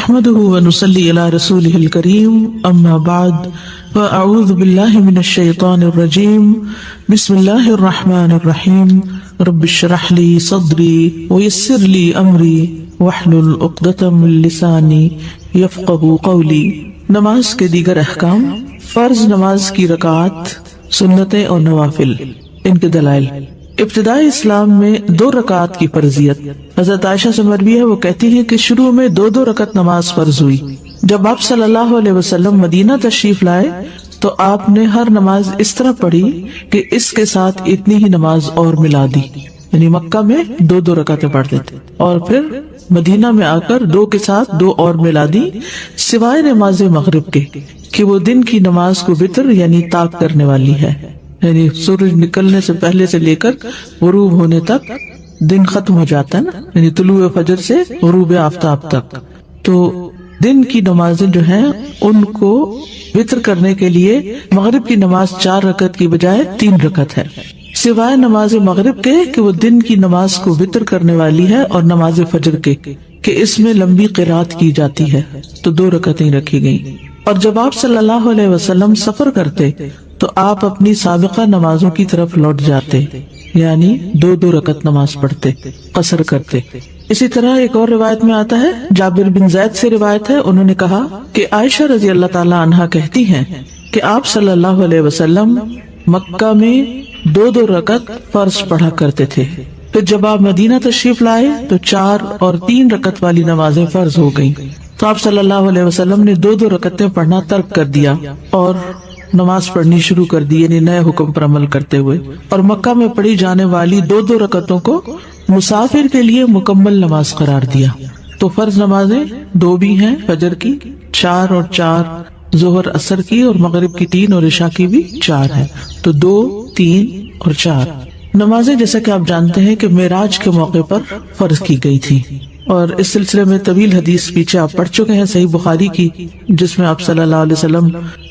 نحمده ونصلي على رسوله الكريم اما بعد فاعوذ بالله من الشيطان الرجيم بسم الله الرحمن الرحيم رب اشرح لي صدري ويسر لي امري واحلل عقدة من لساني يفقهوا قولي۔ نماز کے دیگر احکام، فرض نماز کی رکعات، سنتیں اور نوافل، ان کے دلائل۔ ابتدائی اسلام میں 2 رکعات کی فرضیت۔ حضرت عائشہ سے مروی ہے، وہ کہتی ہیں کہ شروع میں 2 رکعت نماز فرض ہوئی۔ جب آپ صلی اللہ علیہ وسلم مدینہ تشریف لائے تو آپ نے ہر نماز اس طرح پڑھی کہ اس کے ساتھ اتنی ہی نماز اور ملا دی، یعنی مکہ میں 2 رکعتیں پڑھتے تھے اور پھر مدینہ میں آ کر 2 کے ساتھ 2 اور ملا دی، سوائے نماز مغرب کے کہ وہ دن کی نماز کو وتر یعنی طاق کرنے والی ہے، یعنی سورج نکلنے سے پہلے سے لے کر غروب ہونے تک دن ختم ہو جاتا ہے نا، یعنی طلوع فجر سے غروب آفتاب تک۔ تو دن کی نمازیں جو ہیں ان کو وتر کرنے کے لیے مغرب کی نماز 4 رکعت کی بجائے 3 رکعت ہے، سوائے نماز مغرب کے کہ وہ دن کی نماز کو وتر کرنے والی ہے، اور نماز فجر کے کہ اس میں لمبی قرات کی جاتی ہے تو 2 رکعتیں رکھی گئیں۔ اور جب آپ صلی اللہ علیہ وسلم سفر کرتے تو آپ اپنی سابقہ نمازوں کی طرف لوٹ جاتے، یعنی 2 رکعت نماز پڑھتے، قصر کرتے۔ اسی طرح ایک اور روایت میں آتا ہے، جابر بن زید سے روایت ہے، انہوں نے کہا کہ عائشہ رضی اللہ تعالی عنہا کہتی ہیں کہ آپ صلی اللہ علیہ وسلم مکہ میں 2 رکعت فرض پڑھا کرتے تھے، پھر جب آپ مدینہ تشریف لائے تو 4 اور 3 رکعت والی نمازیں فرض ہو گئیں، تو آپ صلی اللہ علیہ وسلم نے 2 رکعتیں پڑھنا ترک کر دیا اور نماز پڑھنی شروع کر دی، یعنی نئے حکم پر عمل کرتے ہوئے، اور مکہ میں پڑھی جانے والی 2 رکعتوں کو مسافر کے لیے مکمل نماز قرار دیا۔ تو فرض نمازیں 2 بھی ہیں، فجر کی 4 اور 4، ظہر عصر کی، اور مغرب کی 3 اور عشاء کی بھی 4 ہے، تو 2، 3 اور 4 نمازیں جیسا کہ آپ جانتے ہیں کہ معراج کے موقع پر فرض کی گئی تھی، اور اس سلسلے میں طویل حدیث پیچھے آپ پڑھ چکے ہیں صحیح بخاری کی، جس میں آپ صلی اللہ علیہ وسلم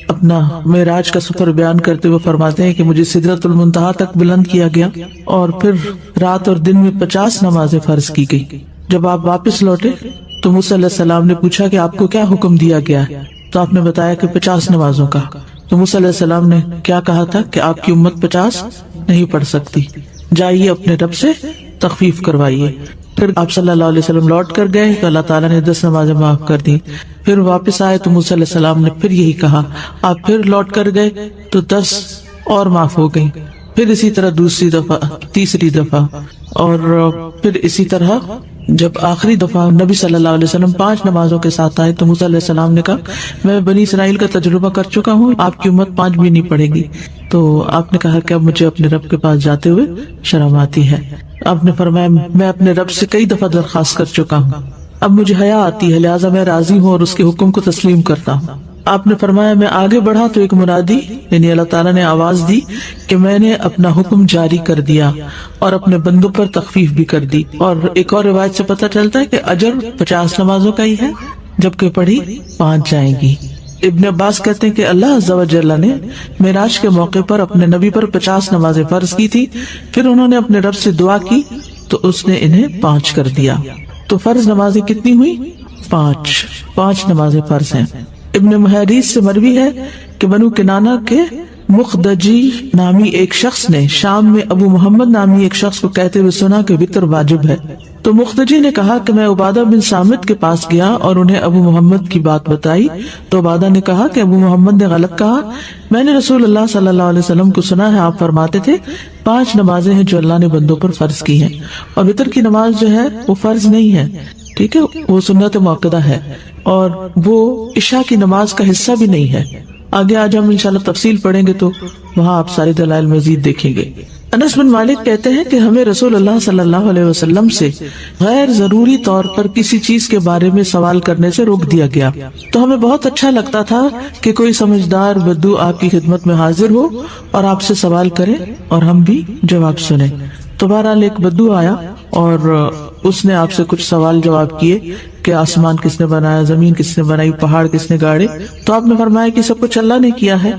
اپنا معراج کا سفر بیان کرتے ہوئے فرماتے ہیں کہ مجھے سدرۃ المنتہا تک بلند کیا گیا، اور پھر رات اور دن میں 50 نمازیں فرض کی گئی۔ جب آپ واپس لوٹے تو موسیٰ علیہ السلام نے پوچھا کہ آپ کو کیا حکم دیا گیا ہے، تو آپ نے بتایا کہ 50 نمازوں کا۔ تو موسیٰ علیہ السلام نے کیا کہا تھا کہ آپ کی امت 50 نہیں پڑھ سکتی، جائیے اپنے رب سے تخفیف کروائیے۔ پھر آپ صلی اللہ علیہ وسلم لوٹ کر گئے تو اللہ تعالیٰ نے 10 نمازیں معاف کر دی۔ پھر واپس آئے تو موسیٰ علیہ السلام نے پھر یہی کہا، آپ پھر لوٹ کر گئے تو 10 اور معاف ہو گئی، پھر اسی طرح دوسری دفعہ، تیسری دفعہ، اور پھر اسی طرح جب آخری دفعہ نبی صلی اللہ علیہ وسلم 5 نمازوں کے ساتھ آئے تو موسیٰ علیہ السلام نے کہا میں بنی اسرائیل کا تجربہ کر چکا ہوں، آپ کی امت 5 بھی نہیں پڑھے گی۔ تو آپ نے کہا کہ اب مجھے اپنے رب کے پاس جاتے ہوئے شرم آتی ہے۔ آپ نے فرمایا میں اپنے رب سے کئی دفعہ درخواست کر چکا ہوں، اب مجھے حیا آتی ہے، لہٰذا میں راضی ہوں اور اس کے حکم کو تسلیم کرتا ہوں۔ آپ نے فرمایا میں آگے بڑھا تو ایک منادی یعنی اللہ تعالیٰ نے آواز دی کہ میں نے اپنا حکم جاری کر دیا اور اپنے بندوں پر تخفیف بھی کر دی۔ اور ایک اور روایت سے پتہ چلتا ہے کہ اجر 50 نمازوں کا ہی ہے، جبکہ پڑھی 5 جائیں گی۔ ابن عباس کہتے ہیں کہ اللہ عز و جل نے معراج کے موقع پر اپنے نبی پر 50 نمازیں فرض کی تھی، پھر انہوں نے اپنے رب سے دعا کی تو اس نے انہیں 5 کر دیا۔ تو فرض نمازیں کتنی ہوئی؟ 5 نمازیں فرض ہیں۔ ابن محیریز سے مروی ہے کہ بنو کنانہ کے مخدجی نامی ایک شخص نے شام میں ابو محمد نامی ایک شخص کو کہتے ہوئے سنا کہ وتر واجب ہے، تو مخدجی نے کہا کہ میں عبادہ بن صامت کے پاس گیا اور انہیں ابو محمد کی بات بتائی، تو عبادہ نے کہا کہ ابو محمد نے غلط کہا، میں نے رسول اللہ صلی اللہ علیہ وسلم کو سنا ہے آپ فرماتے تھے 5 نمازیں ہیں جو اللہ نے بندوں پر فرض کی ہیں، اور وتر کی نماز جو ہے وہ فرض نہیں ہے، ٹھیک ہے، وہ سنت مؤکدہ ہے، اور وہ عشاء کی نماز کا حصہ بھی نہیں ہے۔ آگے آج ہم انشاءاللہ تفصیل پڑھیں گے تو وہاں آپ سارے دلائل مزید دیکھیں گے۔ انس بن مالک کہتے ہیں کہ ہمیں رسول اللہ صلی اللہ علیہ وسلم سے غیر ضروری طور پر کسی چیز کے بارے میں سوال کرنے سے روک دیا گیا، تو ہمیں بہت اچھا لگتا تھا کہ کوئی سمجھدار بدو آپ کی خدمت میں حاضر ہو اور آپ سے سوال کرے اور ہم بھی جواب سنیں۔ تو بہرحال ایک بدو آیا اور اس نے آپ سے کچھ سوال جواب کیے کہ آسمان کس نے بنایا، زمین کس نے بنائی، پہاڑ کس نے گاڑے، تو آپ نے فرمایا کہ سب کچھ اللہ نے کیا ہے۔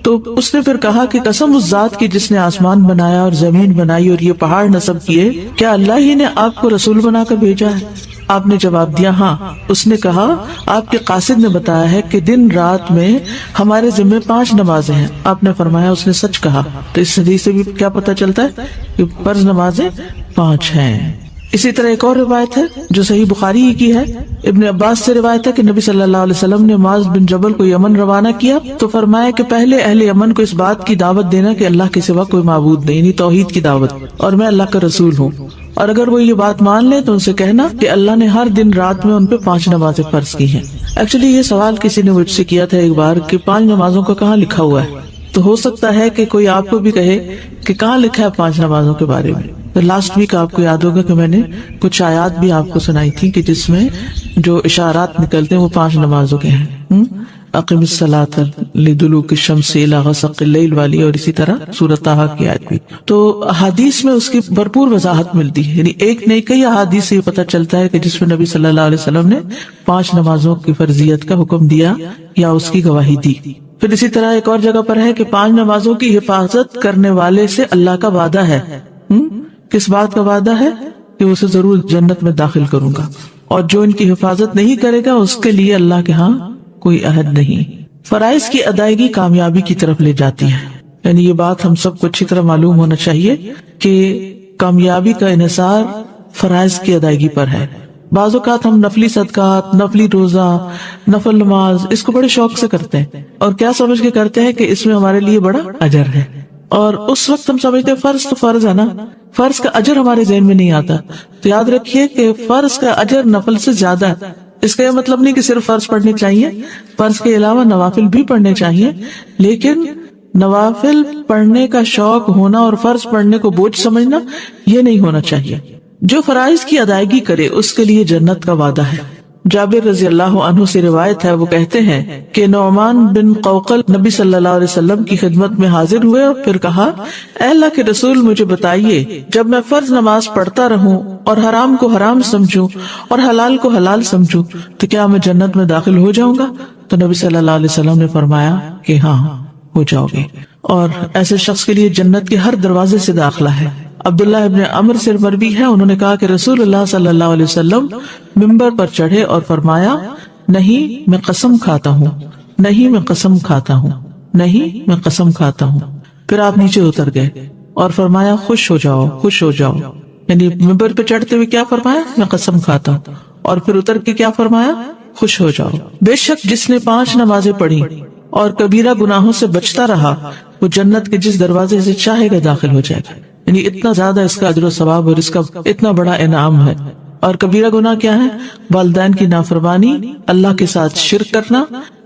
تو اس نے پھر کہا کہ قسم اس ذات کی جس نے آسمان بنایا اور زمین بنائی اور یہ پہاڑ نصب کیے، کیا اللہ ہی نے آپ کو رسول بنا کر بھیجا ہے؟ آپ نے جواب دیا ہاں۔ اس نے کہا آپ کے قاصد نے بتایا ہے کہ دن رات میں ہمارے ذمہ 5 نمازیں ہیں۔ آپ نے فرمایا اس نے سچ کہا۔ تو اس حدیث سے بھی کیا پتہ چلتا ہے کہ فرض نمازیں 5 ہیں۔ اسی طرح ایک اور روایت ہے جو صحیح بخاری ہی کی ہے، ابن عباس سے روایت ہے کہ نبی صلی اللہ علیہ وسلم نے معاذ بن جبل کو یمن روانہ کیا تو فرمایا کہ پہلے اہل یمن کو اس بات کی دعوت دینا کہ اللہ کے سوا کوئی معبود نہیں، یعنی توحید کی دعوت، اور میں اللہ کا رسول ہوں، اور اگر وہ یہ بات مان لیں تو ان سے کہنا کہ اللہ نے ہر دن رات میں ان پہ 5 نمازیں فرض کی ہیں۔ ایکچولی یہ سوال کسی نے مجھ سے کیا تھا ایک بار کہ 5 نمازوں کا کہاں لکھا ہوا ہے، تو ہو سکتا ہے کہ کوئی آپ کو بھی کہے کہ کہاں لکھا ہے 5 نمازوں کے بارے میں۔ تو لاسٹ ویک آپ کو یاد ہوگا کہ میں نے کچھ آیات بھی آپ کو سنائی تھی کہ جس میں جو اشارات نکلتے ہیں وہ 5 نمازوں کے ہیں، اقم الصلاۃ لدلوک الشمس الی غسق اللیل والی، اور اسی طرح سورۃ طٰہٰ کی آیت بھی۔ تو احادیث میں اس کی بھرپور وضاحت ملتی ہے، یعنی ایک نہیں کئی احادیث سے یہ پتہ چلتا ہے کہ جس میں نبی صلی اللہ علیہ وسلم نے 5 نمازوں کی فرضیت کا حکم دیا یا اس کی گواہی دی۔ پھر اسی طرح ایک اور جگہ پر ہے کہ 5 نمازوں کی حفاظت کرنے والے سے اللہ کا وعدہ ہے۔ کس بات کا وعدہ ہے؟ کہ اسے ضرور جنت میں داخل کروں گا، اور جو ان کی حفاظت نہیں کرے گا اس کے لیے اللہ کے ہاں کوئی عہد نہیں۔ فرائض کی ادائیگی کامیابی کی طرف لے جاتی ہے، یعنی یہ بات ہم سب کو اچھی طرح معلوم ہونا چاہیے کہ کامیابی کا انحصار فرائض کی ادائیگی پر ہے۔ بعض اوقات ہم نفلی صدقات، نفلی روزہ، نفل نماز اس کو بڑے شوق سے کرتے ہیں، اور کیا سمجھ کے کرتے ہیں کہ اس میں ہمارے لیے بڑا اجر ہے، اور اس وقت ہم سمجھتے ہیں فرض تو فرض ہے نا، فرض کا اجر ہمارے ذہن میں نہیں آتا۔ تو یاد رکھیے کہ فرض کا اجر نفل سے زیادہ ہے۔ اس کا یہ مطلب نہیں کہ صرف فرض پڑھنے چاہیے، فرض کے علاوہ نوافل بھی پڑھنے چاہیے، لیکن نوافل پڑھنے کا شوق ہونا اور فرض پڑھنے کو بوجھ سمجھنا یہ نہیں ہونا چاہیے۔ جو فرائض کی ادائیگی کرے اس کے لیے جنت کا وعدہ ہے۔ جابر رضی اللہ عنہ سے روایت ہے، وہ کہتے ہیں کہ نعمان بن قوقل نبی صلی اللہ علیہ وسلم کی خدمت میں حاضر ہوئے اور پھر کہا، اے اللہ کے رسول مجھے بتائیے، جب میں فرض نماز پڑھتا رہوں اور حرام کو حرام سمجھوں اور حلال کو حلال سمجھوں تو کیا میں جنت میں داخل ہو جاؤں گا؟ تو نبی صلی اللہ علیہ وسلم نے فرمایا کہ ہاں ہو جاؤ گے، اور ایسے شخص کے لیے جنت کے ہر دروازے سے داخلہ ہے۔ عبداللہ ابن عمر سے مروی ہے، انہوں نے کہا کہ رسول اللہ صلی اللہ علیہ وسلم منبر پر چڑھے اور فرمایا، نہیں میں قسم کھاتا ہوں، نہیں میں قسم کھاتا ہوں، نہیں میں قسم کھاتا ہوں۔ پھر آپ نیچے اتر گئے اور فرمایا، خوش ہو جاؤ، خوش ہو جاؤ، یعنی منبر پہ چڑھتے ہوئے کیا فرمایا؟ میں قسم کھاتا ہوں، اور پھر اتر کے کیا فرمایا؟ خوش ہو جاؤ۔ بے شک جس نے 5 نمازیں پڑھی اور کبیرہ گناہوں سے بچتا رہا وہ جنت کے جس دروازے سے چاہے گا داخل ہو جائے گا، یعنی اتنا زیادہ اس کا اجر و ثواب اور اس کا اتنا بڑا انعام ہے۔ اور کبیرہ گناہ کیا ہے؟ والدین کی نافرمانی، اللہ کے ساتھ شرک کرنا،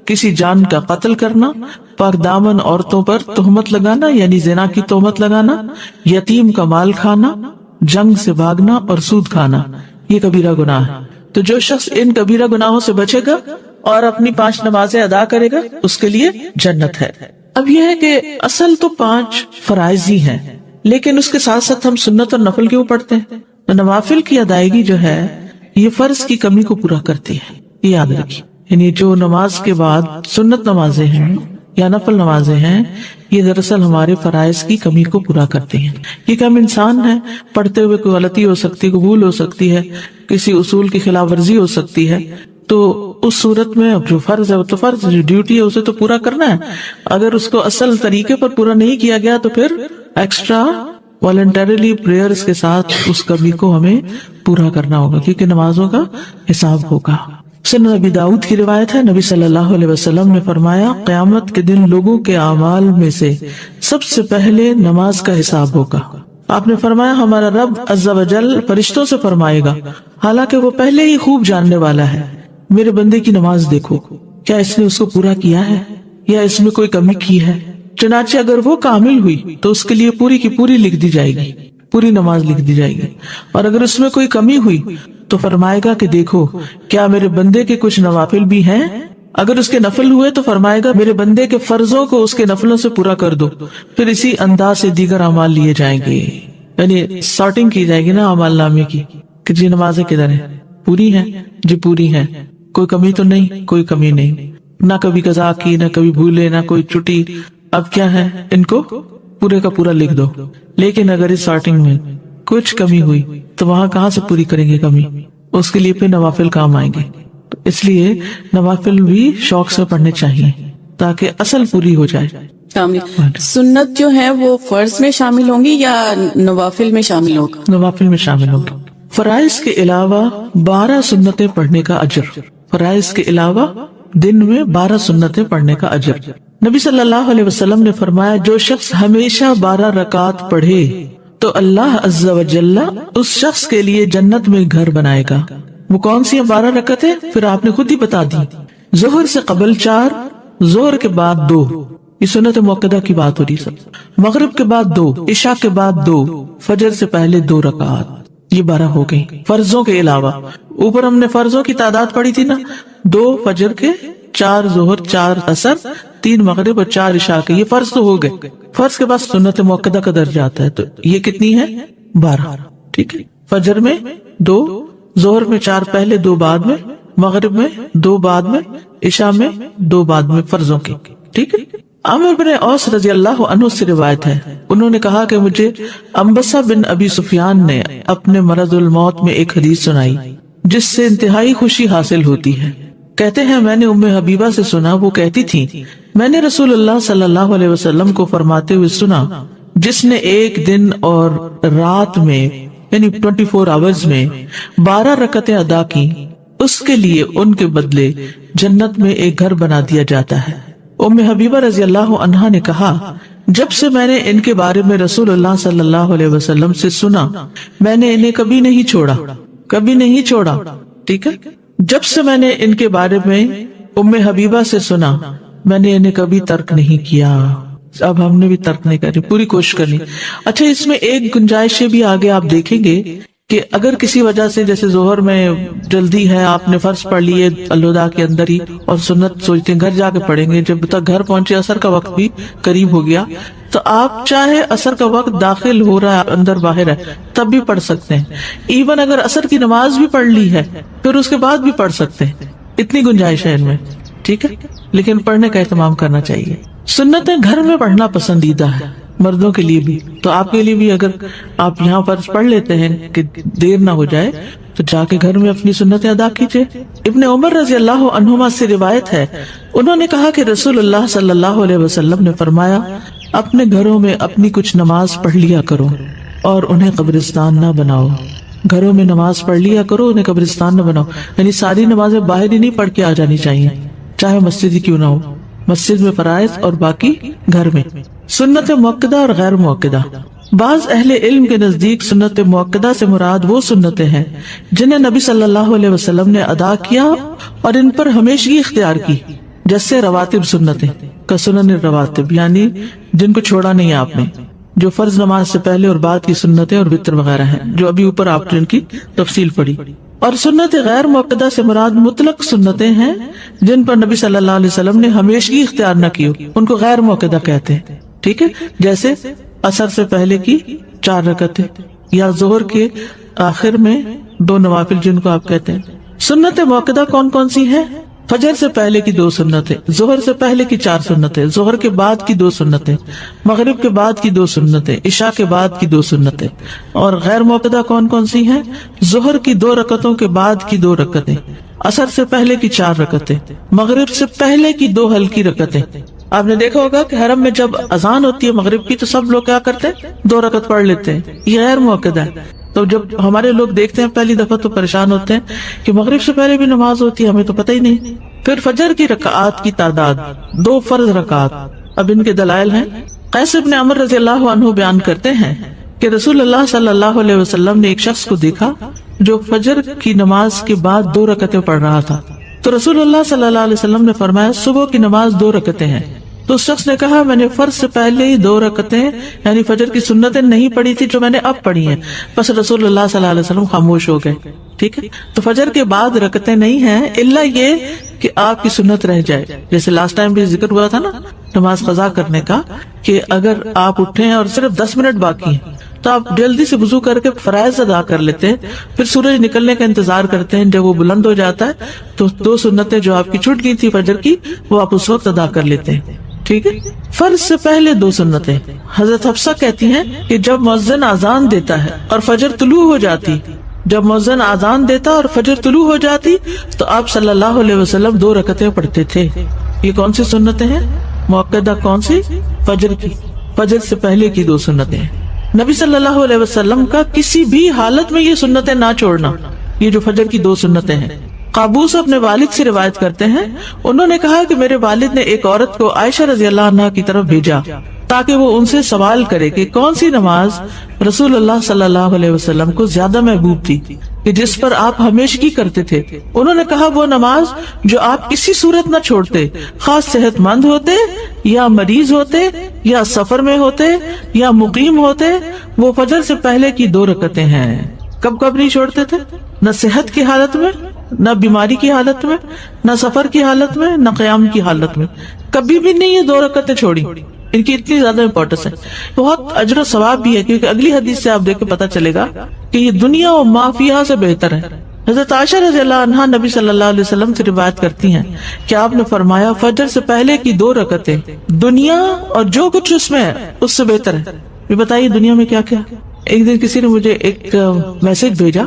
کسی جان کا قتل کرنا، پاک دامن عورتوں پر تہمت لگانا یعنی زنا کی تہمت لگانا، یتیم کا مال کھانا، جنگ سے بھاگنا اور سود کھانا، یہ کبیرہ گناہ ہے۔ تو جو شخص ان کبیرہ گناہوں سے بچے گا اور اپنی 5 نمازیں ادا کرے گا اس کے لیے جنت ہے۔ اب یہ ہے کہ اصل تو 5 فرائض ہی ہیں، لیکن اس کے ساتھ ساتھ ہم سنت اور نفل کیوں پڑھتے ہیں؟ نوافل کی ادائیگی جو ہے یہ فرض کی کمی کو پورا کرتی ہے، یہ یاد رکھیے۔ یعنی جو نماز کے بعد سنت نمازیں ہیں یا نفل نمازیں ہیں یہ دراصل ہمارے فرائض کی کمی کو پورا کرتی ہیں، کیونکہ ہم انسان ہیں، پڑھتے ہوئے کوئی غلطی ہو سکتی ہے، قبول ہو سکتی ہے، کسی اصول کی خلاف ورزی ہو سکتی ہے، تو اس صورت میں جو فرض ہے وہ تو فرض، جو ڈیوٹی ہے اسے تو پورا کرنا ہے۔ اگر اس کو اصل طریقے پر پورا نہیں کیا گیا تو پھر ایکسٹرا والنٹریلی پریئرز کے ساتھ اس کمی کو ہمیں پورا کرنا ہوگا، کیونکہ نمازوں کا حساب ہوگا۔ سنن ابی داؤد کی روایت ہے، نبی صلی اللہ علیہ وسلم نے فرمایا، قیامت کے دن لوگوں کے اعمال میں سے سب سے پہلے نماز کا حساب ہوگا۔ آپ نے فرمایا، ہمارا رب عز و جل فرشتوں سے فرمائے گا، حالانکہ وہ پہلے ہی خوب جاننے والا ہے، میرے بندے کی نماز دیکھو، کیا اس نے اس کو پورا کیا ہے یا اس میں کوئی کمی کی ہے؟ چنانچہ اگر وہ کامل ہوئی تو اس کے لیے پوری کی پوری لکھ دی جائے گی، پوری نماز لکھ دی جائے گی، اور اگر اس میں کوئی کمی ہوئی تو فرمائے گا کہ دیکھو کیا میرے بندے کے کچھ نوافل بھی ہیں؟ اگر اس کے نفل ہوئے تو فرمائے گا میرے بندے کے فرضوں کو اس کے نفلوں سے پورا کر دو، پھر اسی انداز سے دیگر اعمال لیے جائیں گے، یعنی سارٹنگ کی جائے گی نا اعمال نامے کی کہ جی نمازیں کدھر ہیں، پوری ہیں جی پوری ہیں، کوئی کمی تو نہیں، کوئی کمی نہیں، نہ کبھی قضا کی، نہ کبھی بھولے، نہ کوئی چھٹی، اب کیا ہے ان کو پورے کا پورا لکھ دو۔ لیکن اگر اس سارٹنگ میں کچھ کمی ہوئی تو وہاں کہاں سے پوری کریں گے کمی؟ اس کے لیے پھر نوافل کام آئیں گے. تو اس لیے نوافل بھی شوق سے پڑھنے چاہیے تاکہ اصل پوری ہو جائے. سنت جو ہے وہ فرض میں شامل ہوں گی یا نوافل میں شامل ہوگا؟ نوافل میں شامل ہوگی. فرائض کے علاوہ 12 سنتیں پڑھنے کا اجر. فرائض کے علاوہ دن میں 12 سنتیں پڑھنے کا اجر. نبی صلی اللہ علیہ وسلم نے فرمایا جو شخص ہمیشہ 12 رکعات پڑھے تو اللہ عز و جل اس شخص کے لیے جنت میں گھر بنائے گا. وہ کون سی 12 رکعتیں؟ پھر آپ نے خود ہی بتا دی. ظہر سے قبل 4، ظہر کے بعد 2، یہ سنت موقدہ کی بات ہو رہی سب. مغرب کے بعد 2، عشاء کے بعد 2، فجر سے پہلے 2 رکعات. یہ 12 ہو گئی. فرضوں کے علاوہ اوپر ہم نے فرضوں کی تعداد پڑھی تھی نا، 2 فجر کے، 4 ظہر، 4 عصر، 3 مغرب اور 4 عشاء کے. یہ فرض تو ہو گئے. فرض کے بعد سنت موقدہ کا درجہ آتا ہے. تو یہ کتنی ہے؟ 12. ٹھیک ہے. فجر میں 2، ظہر میں 4 پہلے 2 بعد میں، مغرب میں 2 بعد میں، عشاء میں 2 بعد میں فرضوں کی. ٹھیک ہے. عامر بن اوس رضی اللہ عنہ سے روایت ہے، انہوں نے کہا کہ مجھے انبسہ بن ابی سفیان نے اپنے مرض الموت میں ایک حدیث سنائی جس سے انتہائی خوشی حاصل ہوتی ہے. کہتے ہیں میں نے ام حبیبہ سے سنا، وہ کہتی تھی میں نے رسول اللہ صلی اللہ علیہ وسلم کو فرماتے ہوئے سنا جس نے ایک دن اور رات میں یعنی 24 آورز میں 12 رکعتیں ادا کی اس کے لیے ان کے بدلے جنت میں ایک گھر بنا دیا جاتا ہے. ام حبیبہ رضی اللہ عنہا نے کہا جب سے میں نے ان کے بارے میں رسول اللہ صلی اللہ علیہ وسلم سے سنا میں نے انہیں کبھی نہیں چھوڑا. ٹھیک ہے. جب سے میں نے ان کے بارے میں ام حبیبہ سے سنا میں نے انہیں کبھی ترک نہیں کیا. اب ہم نے بھی ترک نہیں کرنی، پوری کوشش کرنی. اچھا اس میں ایک گنجائش بھی آگے آپ دیکھیں گے کہ اگر کسی وجہ سے جیسے ظہر میں جلدی ہے، آپ نے فرض پڑھ لیے الوداع کے اندر ہی اور سنت سوچتے ہیں گھر جا کے پڑھیں گے، جب تک گھر پہنچے عصر کا وقت بھی قریب ہو گیا، تو آپ چاہے عصر کا وقت داخل ہو رہا ہے اندر باہر ہے تب بھی پڑھ سکتے ہیں. ایون اگر عصر کی نماز بھی پڑھ لی ہے پھر اس کے بعد بھی پڑھ سکتے ہیں. اتنی گنجائش ہے ان میں. ٹھیک ہے. لیکن پڑھنے کا اہتمام کرنا چاہیے. سنتیں گھر میں پڑھنا پسندیدہ ہے مردوں کے لیے بھی. تو آپ کے لیے بھی اگر آپ یہاں پر پڑھ لیتے ہیں کہ دیر نہ ہو جائے تو جا کے گھر میں اپنی سنتیں ادا کیجیے. ابن عمر رضی اللہ عنہما سے روایت ہے، انہوں نے کہا کہ رسول اللہ صلی اللہ علیہ وسلم نے فرمایا اپنے گھروں میں اپنی کچھ نماز پڑھ لیا کرو اور انہیں قبرستان نہ بناؤ. گھروں میں نماز پڑھ لیا کرو، انہیں قبرستان نہ بناؤ. یعنی ساری نمازیں باہر ہی نہیں پڑھ کے آ جانی چاہیے، چاہے مسجد ہی کیوں نہ ہو. مسجد میں فرائض اور باقی گھر میں. سنت موقدہ اور غیر موقدہ. بعض اہل علم کے نزدیک سنت موقدہ سے مراد وہ سنتیں ہیں جنہیں نبی صلی اللہ علیہ وسلم نے ادا کیا اور ان پر ہمیشگی اختیار کی، جیسے رواتب سنتیں کا سنن رواتب، یعنی جن کو چھوڑا نہیں آپ نے، جو فرض نماز سے پہلے اور بعد کی سنتیں اور وتر وغیرہ ہیں جو ابھی اوپر آپ نے ان کی تفصیل پڑھی. اور سنت غیر موقدہ سے مراد مطلق سنتیں ہیں جن پر نبی صلی اللہ علیہ وسلم نے ہمیشگی اختیار نہ کی، ان کو غیر موقدہ کہتے ہیں. ٹھیک ہے. جیسے عصر سے پہلے کی 4 رکعتیں یا ظہر کے آخر میں 2 نوافل جن کو آپ کہتے ہیں. سنت موقدہ کون کون سی ہیں؟ فجر سے پہلے کی 2 سنتیں، ظہر سے پہلے کی 4 سنتیں، ظہر کے بعد کی 2 سنتیں، مغرب کے بعد کی 2 سنتیں، عشاء کے بعد کی 2 سنتیں. اور غیر موقدہ کون کون سی ہیں؟ ظہر کی 2 رکعتوں کے بعد کی 2 رکعتیں، عصر سے پہلے کی 4 رکعتیں، مغرب سے پہلے کی 2 ہلکی رکعتیں. آپ نے دیکھا ہوگا کہ حرم میں جب اذان ہوتی ہے مغرب کی تو سب لوگ کیا کرتے ہیں؟ 2 رکعت پڑھ لیتے ہیں. یہ غیر موقدہ ہے. تو جب ہمارے لوگ دیکھتے ہیں پہلی دفعہ تو پریشان ہوتے ہیں کہ مغرب سے پہلے بھی نماز ہوتی ہے، ہمیں تو پتہ ہی نہیں. پھر فجر کی رکعات کی تعداد 2 فرض رکعات. اب ان کے دلائل ہیں. قیس بن عمر رضی اللہ عنہ بیان کرتے ہیں کہ رسول اللہ صلی اللہ علیہ وسلم نے ایک شخص کو دیکھا جو فجر کی نماز کے بعد 2 رکعتیں پڑھ رہا تھا. تو رسول اللہ صلی اللہ علیہ وسلم نے فرمایا صبح کی نماز 2 رکعتیں ہیں. تو اس شخص نے کہا میں نے فرض سے پہلے ہی 2 رکعتیں یعنی فجر کی سنتیں نہیں پڑھی تھی جو میں نے اب پڑھی ہیں. بس رسول اللہ صلی اللہ علیہ وسلم خاموش ہو گئے. ٹھیک ہے. تو فجر کے بعد رکعتیں نہیں ہیں الا یہ کہ آپ کی سنت رہ جائے. جیسے لاسٹ ٹائم بھی ذکر ہوا تھا نا نماز قضا کرنے کا، کہ اگر آپ اٹھیں اور صرف 10 منٹ باقی ہیں تو آپ جلدی سے وضو کر کے فرائض ادا کر لیتے ہیں، پھر سورج نکلنے کا انتظار کرتے ہیں. جب وہ بلند ہو جاتا ہے تو 2 سنتیں جو آپ کی چھوٹ گئی تھی فجر کی وہ آپ اس وقت ادا کر لیتے ہیں. ٹھیک ہے. فرض سے پہلے 2 سنتیں. حضرت حفصہ کہتی ہیں کہ جب مؤذن اذان دیتا ہے اور فجر طلوع ہو جاتی جب مؤذن آذان دیتا اور فجر طلوع ہو جاتی تو آپ صلی اللہ علیہ وسلم 2 رکعتیں پڑھتے تھے۔ یہ کون سی سنتیں ہیں مؤکدہ؟ کون سی؟ فجر کی، فجر سے پہلے کی 2 سنتیں ہیں۔ نبی صلی اللہ علیہ وسلم کا کسی بھی حالت میں یہ سنتیں نہ چھوڑنا، یہ جو فجر کی 2 سنتیں ہیں۔ قابوس اپنے والد سے روایت کرتے ہیں، انہوں نے کہا کہ میرے والد نے ایک عورت کو عائشہ رضی اللہ عنہا کی طرف بھیجا تاکہ وہ ان سے سوال کرے کہ کون سی نماز رسول اللہ صلی اللہ علیہ وسلم کو زیادہ محبوب تھی کہ جس پر آپ ہمیشگی کرتے تھے۔ انہوں نے کہا وہ نماز جو آپ کسی صورت نہ چھوڑتے، خاص صحت مند ہوتے یا مریض ہوتے یا سفر میں ہوتے یا مقیم ہوتے، وہ فجر سے پہلے کی 2 رکعتیں ہیں۔ کب کب نہیں چھوڑتے تھے؟ نہ صحت کی حالت میں، نہ بیماری کی حالت میں، نہ سفر کی حالت میں، نہ قیام کی حالت میں، کبھی بھی نہیں یہ 2 رکعتیں چھوڑی۔ ان کی اتنی زیادہ امپورٹنس ہے، بہت اجر و ثواب بھی ہے، کیونکہ اگلی حدیث سے آپ دیکھ کے پتہ چلے گا کہ یہ دنیا و ما فیہا سے بہتر ہے۔ حضرت عائشہ رضی اللہ عنہا نبی صلی اللہ علیہ وسلم سے روایت کرتی ہیں کہ آپ نے فرمایا فجر سے پہلے کی 2 رکعتیں دنیا اور جو کچھ اس میں ہے اس سے بہتر ہے۔ یہ بتائیے دنیا میں کیا کیا۔ ایک دن کسی نے مجھے ایک میسج بھیجا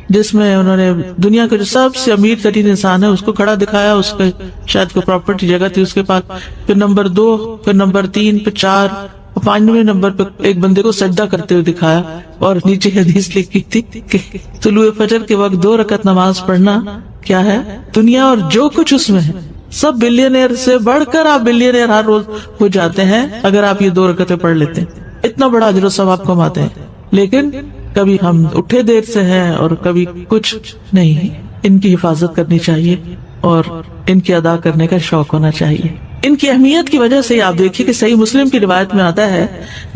جس میں انہوں نے دنیا کا جو سب سے امیر ترین انسان ہے اس کو کھڑا دکھایا، اس کے شاید کوئی پراپرٹی جگہ تھی اس کے پاس، پھر نمبر 2، پھر نمبر 3، پھر 4 اور 5ویں نمبر پہ ایک بندے کو سجدہ کرتے ہوئے دکھایا، اور نیچے حدیث لکھی تھی کہ طلوع فجر کے وقت 2 رکعت نماز پڑھنا کیا ہے؟ دنیا اور جو کچھ اس میں ہے، سب بلینئر سے بڑھ کر آپ بلینئر ہر روز ہو جاتے ہیں اگر آپ یہ 2 رکعتیں پڑھ لیتے ہیں، اتنا بڑا اجر و ثواب کماتے ہیں۔ لیکن کبھی ہم اٹھے دیر سے ہیں اور کبھی کچھ نہیں، ان کی حفاظت کرنی چاہیے اور ان کی ادا کرنے کا شوق ہونا چاہیے۔ ان کی اہمیت کی وجہ سے آپ دیکھیے کہ صحیح مسلم کی روایت میں آتا ہے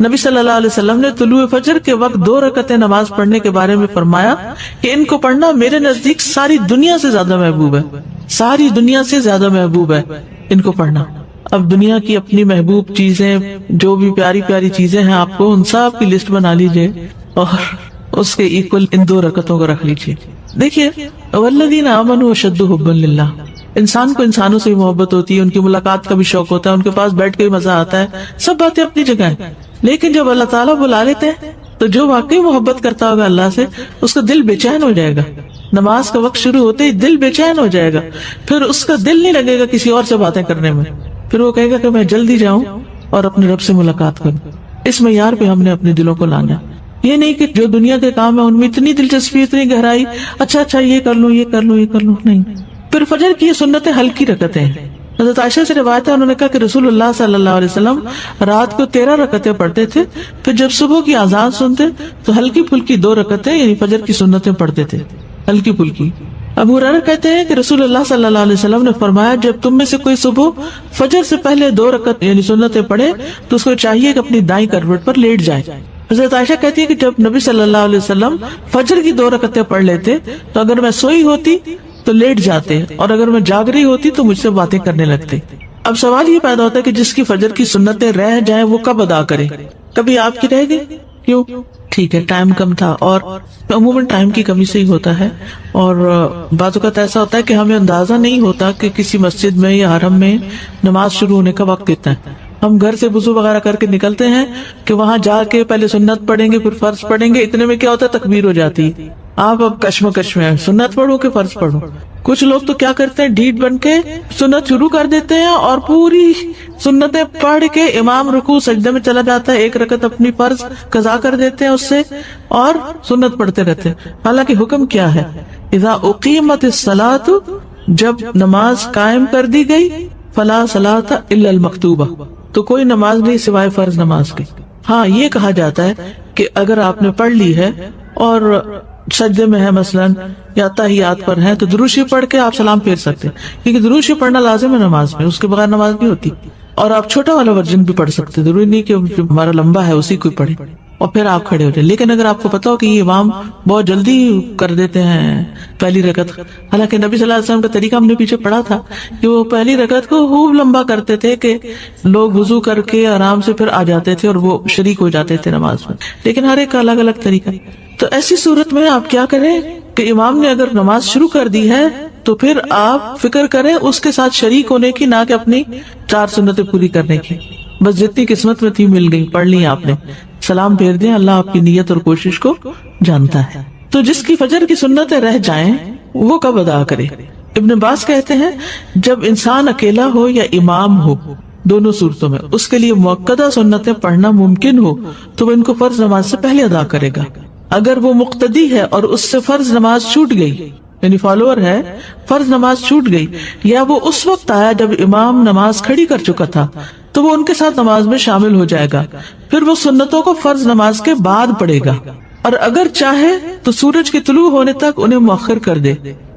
نبی صلی اللہ علیہ وسلم نے طلوع فجر کے وقت 2 رکعتیں نماز پڑھنے کے بارے میں فرمایا کہ ان کو پڑھنا میرے نزدیک ساری دنیا سے زیادہ محبوب ہے، ساری دنیا سے زیادہ محبوب ہے ان کو پڑھنا۔ اب دنیا کی اپنی محبوب چیزیں، جو بھی پیاری پیاری چیزیں ہیں، آپ کو ان سب کی لسٹ بنا لیجئے اور اس کے ایکول ان 2 رکعتوں کو رکھ لیجئے۔ دیکھیے والذین آمنوا اشد حبا للہ، انسان کو انسانوں سے بھی محبت ہوتی ہے، ان کی ملاقات کا بھی شوق ہوتا ہے، ان کے پاس بیٹھ کے بھی مزہ آتا ہے، سب باتیں اپنی جگہ ہیں، لیکن جب اللہ تعالیٰ بلا لیتے ہیں تو جو واقعی محبت کرتا ہوگا اللہ سے اس کا دل بے چین ہو جائے گا۔ نماز کا وقت شروع ہوتے ہی دل بے چین ہو جائے گا، پھر اس کا دل نہیں لگے گا کسی اور سے باتیں کرنے میں، پھر وہ کہے گا کہ میں جلدی جاؤں اور اپنے رب سے ملاقات کروں۔ اس معیار پہ ہم نے اپنے دلوں کو لانا، یہ نہیں کہ جو دنیا کے کام ہے ان میں اتنی دلچسپی، اتنی گہرائی، اچھا یہ کر لوں، یہ کر لوں، یہ کر لوں، نہیں۔ پھر فجر کی یہ سنتیں ہلکی رکعتیں ہیں۔ حضرت عائشہ سے روایت ہے، انہوں نے کہا کہ رسول اللہ صلی اللہ علیہ وسلم رات کو 13 رکعتیں پڑھتے تھے، پھر جب صبح کی اذان سنتے تو ہلکی پھلکی 2 رکعتیں یعنی فجر کی سنتیں پڑھتے تھے، ہلکی پھلکی۔ ابو ہریرہ کہتے ہیں کہ رسول اللہ صلی اللہ علیہ وسلم نے فرمایا جب تم میں سے کوئی صبح فجر سے پہلے 2 رکعت یعنی سنتیں پڑھے تو اس کو چاہیے کہ اپنی دائیں کروٹ پر لیٹ جائے۔ حضرت عائشہ کہتی ہے کہ جب نبی صلی اللہ علیہ وسلم فجر کی 2 رکعتیں پڑھ لیتے تو اگر میں سوئی ہوتی تو لیٹ جاتے اور اگر میں جاگ رہی ہوتی تو مجھ سے باتیں کرنے لگتے۔ اب سوال یہ پیدا ہوتا ہے کہ جس کی فجر کی سنتیں رہ جائیں وہ کب ادا کرے؟ کبھی آپ کی رہ گئی، کیوں؟ ٹھیک ہے ٹائم کم تھا، اور عموماً ٹائم کی کمی سے ہی ہوتا ہے، اور بعض اوقات ایسا ہوتا ہے کہ ہمیں اندازہ نہیں ہوتا کہ کسی مسجد میں یا حرم میں نماز شروع ہونے کا وقت کتنا ہے۔ ہم گھر سے وضو وغیرہ کر کے نکلتے ہیں کہ وہاں جا کے پہلے سنت پڑھیں گے پھر فرض پڑھیں گے، اتنے میں کیا ہوتا ہے تکبیر ہو جاتی۔ آپ اب کشمکش میں سنت پڑھو کہ فرض پڑھو۔ کچھ لوگ تو کیا کرتے ہیں ڈھیٹ بن کے سنت شروع کر دیتے ہیں اور پوری سنتیں پڑھ کے امام رکوع سجدے میں چلا جاتا ہے، 1 رکعت اپنی فرض قضا کر دیتے ہیں اس سے اور سنت پڑھتے رہتے ہیں۔ حالانکہ حکم کیا ہے؟ اذا اقیمت الصلاۃ، جب نماز قائم کر دی گئی، فلا صلاۃ الا المکتوبہ، تو کوئی نماز نہیں سوائے فرض نماز کی۔ ہاں یہ کہا جاتا ہے کہ اگر آپ نے پڑھ لی ہے اور سجدے میں ہے مثلاً یا تحیات پر ہے تو درود شریف پڑھ کے آپ سلام پھیر سکتے ہیں، کیونکہ درود شریف پڑھنا لازم ہے نماز میں، اس کے بغیر نماز نہیں ہوتی۔ اور آپ چھوٹا والا ورژن بھی پڑھ سکتے، ضروری نہیں کہ جو ہمارا لمبا ہے اسی کو پڑھے اور پھر آپ کھڑے ہو جائیں۔ لیکن اگر آپ کو پتا ہو کہ یہ امام بہت جلدی کر دیتے ہیں پہلی رکعت، حالانکہ نبی صلی اللہ علیہ وسلم کا طریقہ ہم نے پیچھے پڑھا تھا کہ وہ پہلی رکعت کو خوب لمبا کرتے تھے کہ لوگ وضو کر کے آرام سے پھر آ جاتے تھے اور وہ شریک ہو جاتے تھے نماز میں، لیکن ہر ایک کا الگ الگ طریقہ۔ تو ایسی صورت میں آپ کیا کریں کہ امام نے اگر نماز شروع کر دی ہے تو پھر آپ فکر کریں اس کے ساتھ شریک ہونے کی، نہ کہ اپنی 4 سنتیں پوری کرنے کی۔ بس جتنی قسمت میں تھی مل گئی، پڑھ لی آپ نے، سلام پھیر دیں، اللہ آپ کی نیت اور کوشش کو جانتا ہے۔ تو جس کی فجر کی سنتیں رہ جائیں وہ کب ادا کرے؟ ابن عباس کہتے ہیں جب انسان اکیلا ہو یا امام ہو، دونوں صورتوں میں اس کے لیے مؤکدہ سنتیں پڑھنا ممکن ہو تو وہ ان کو فرض نماز سے پہلے ادا کرے گا۔ اگر وہ مقتدی ہے اور اس سے فرض نماز چھوٹ گئی، یعنی فالوور ہے، فرض نماز چھوٹ گئی، یا وہ اس وقت آیا جب امام نماز کھڑی کر چکا تھا، تو وہ ان کے ساتھ نماز میں شامل ہو جائے گا، پھر وہ سنتوں کو فرض نماز کے بعد پڑھے گا، اور اگر چاہے تو سورج کے طلوع ہونے تک انہیں مؤخر کر دے۔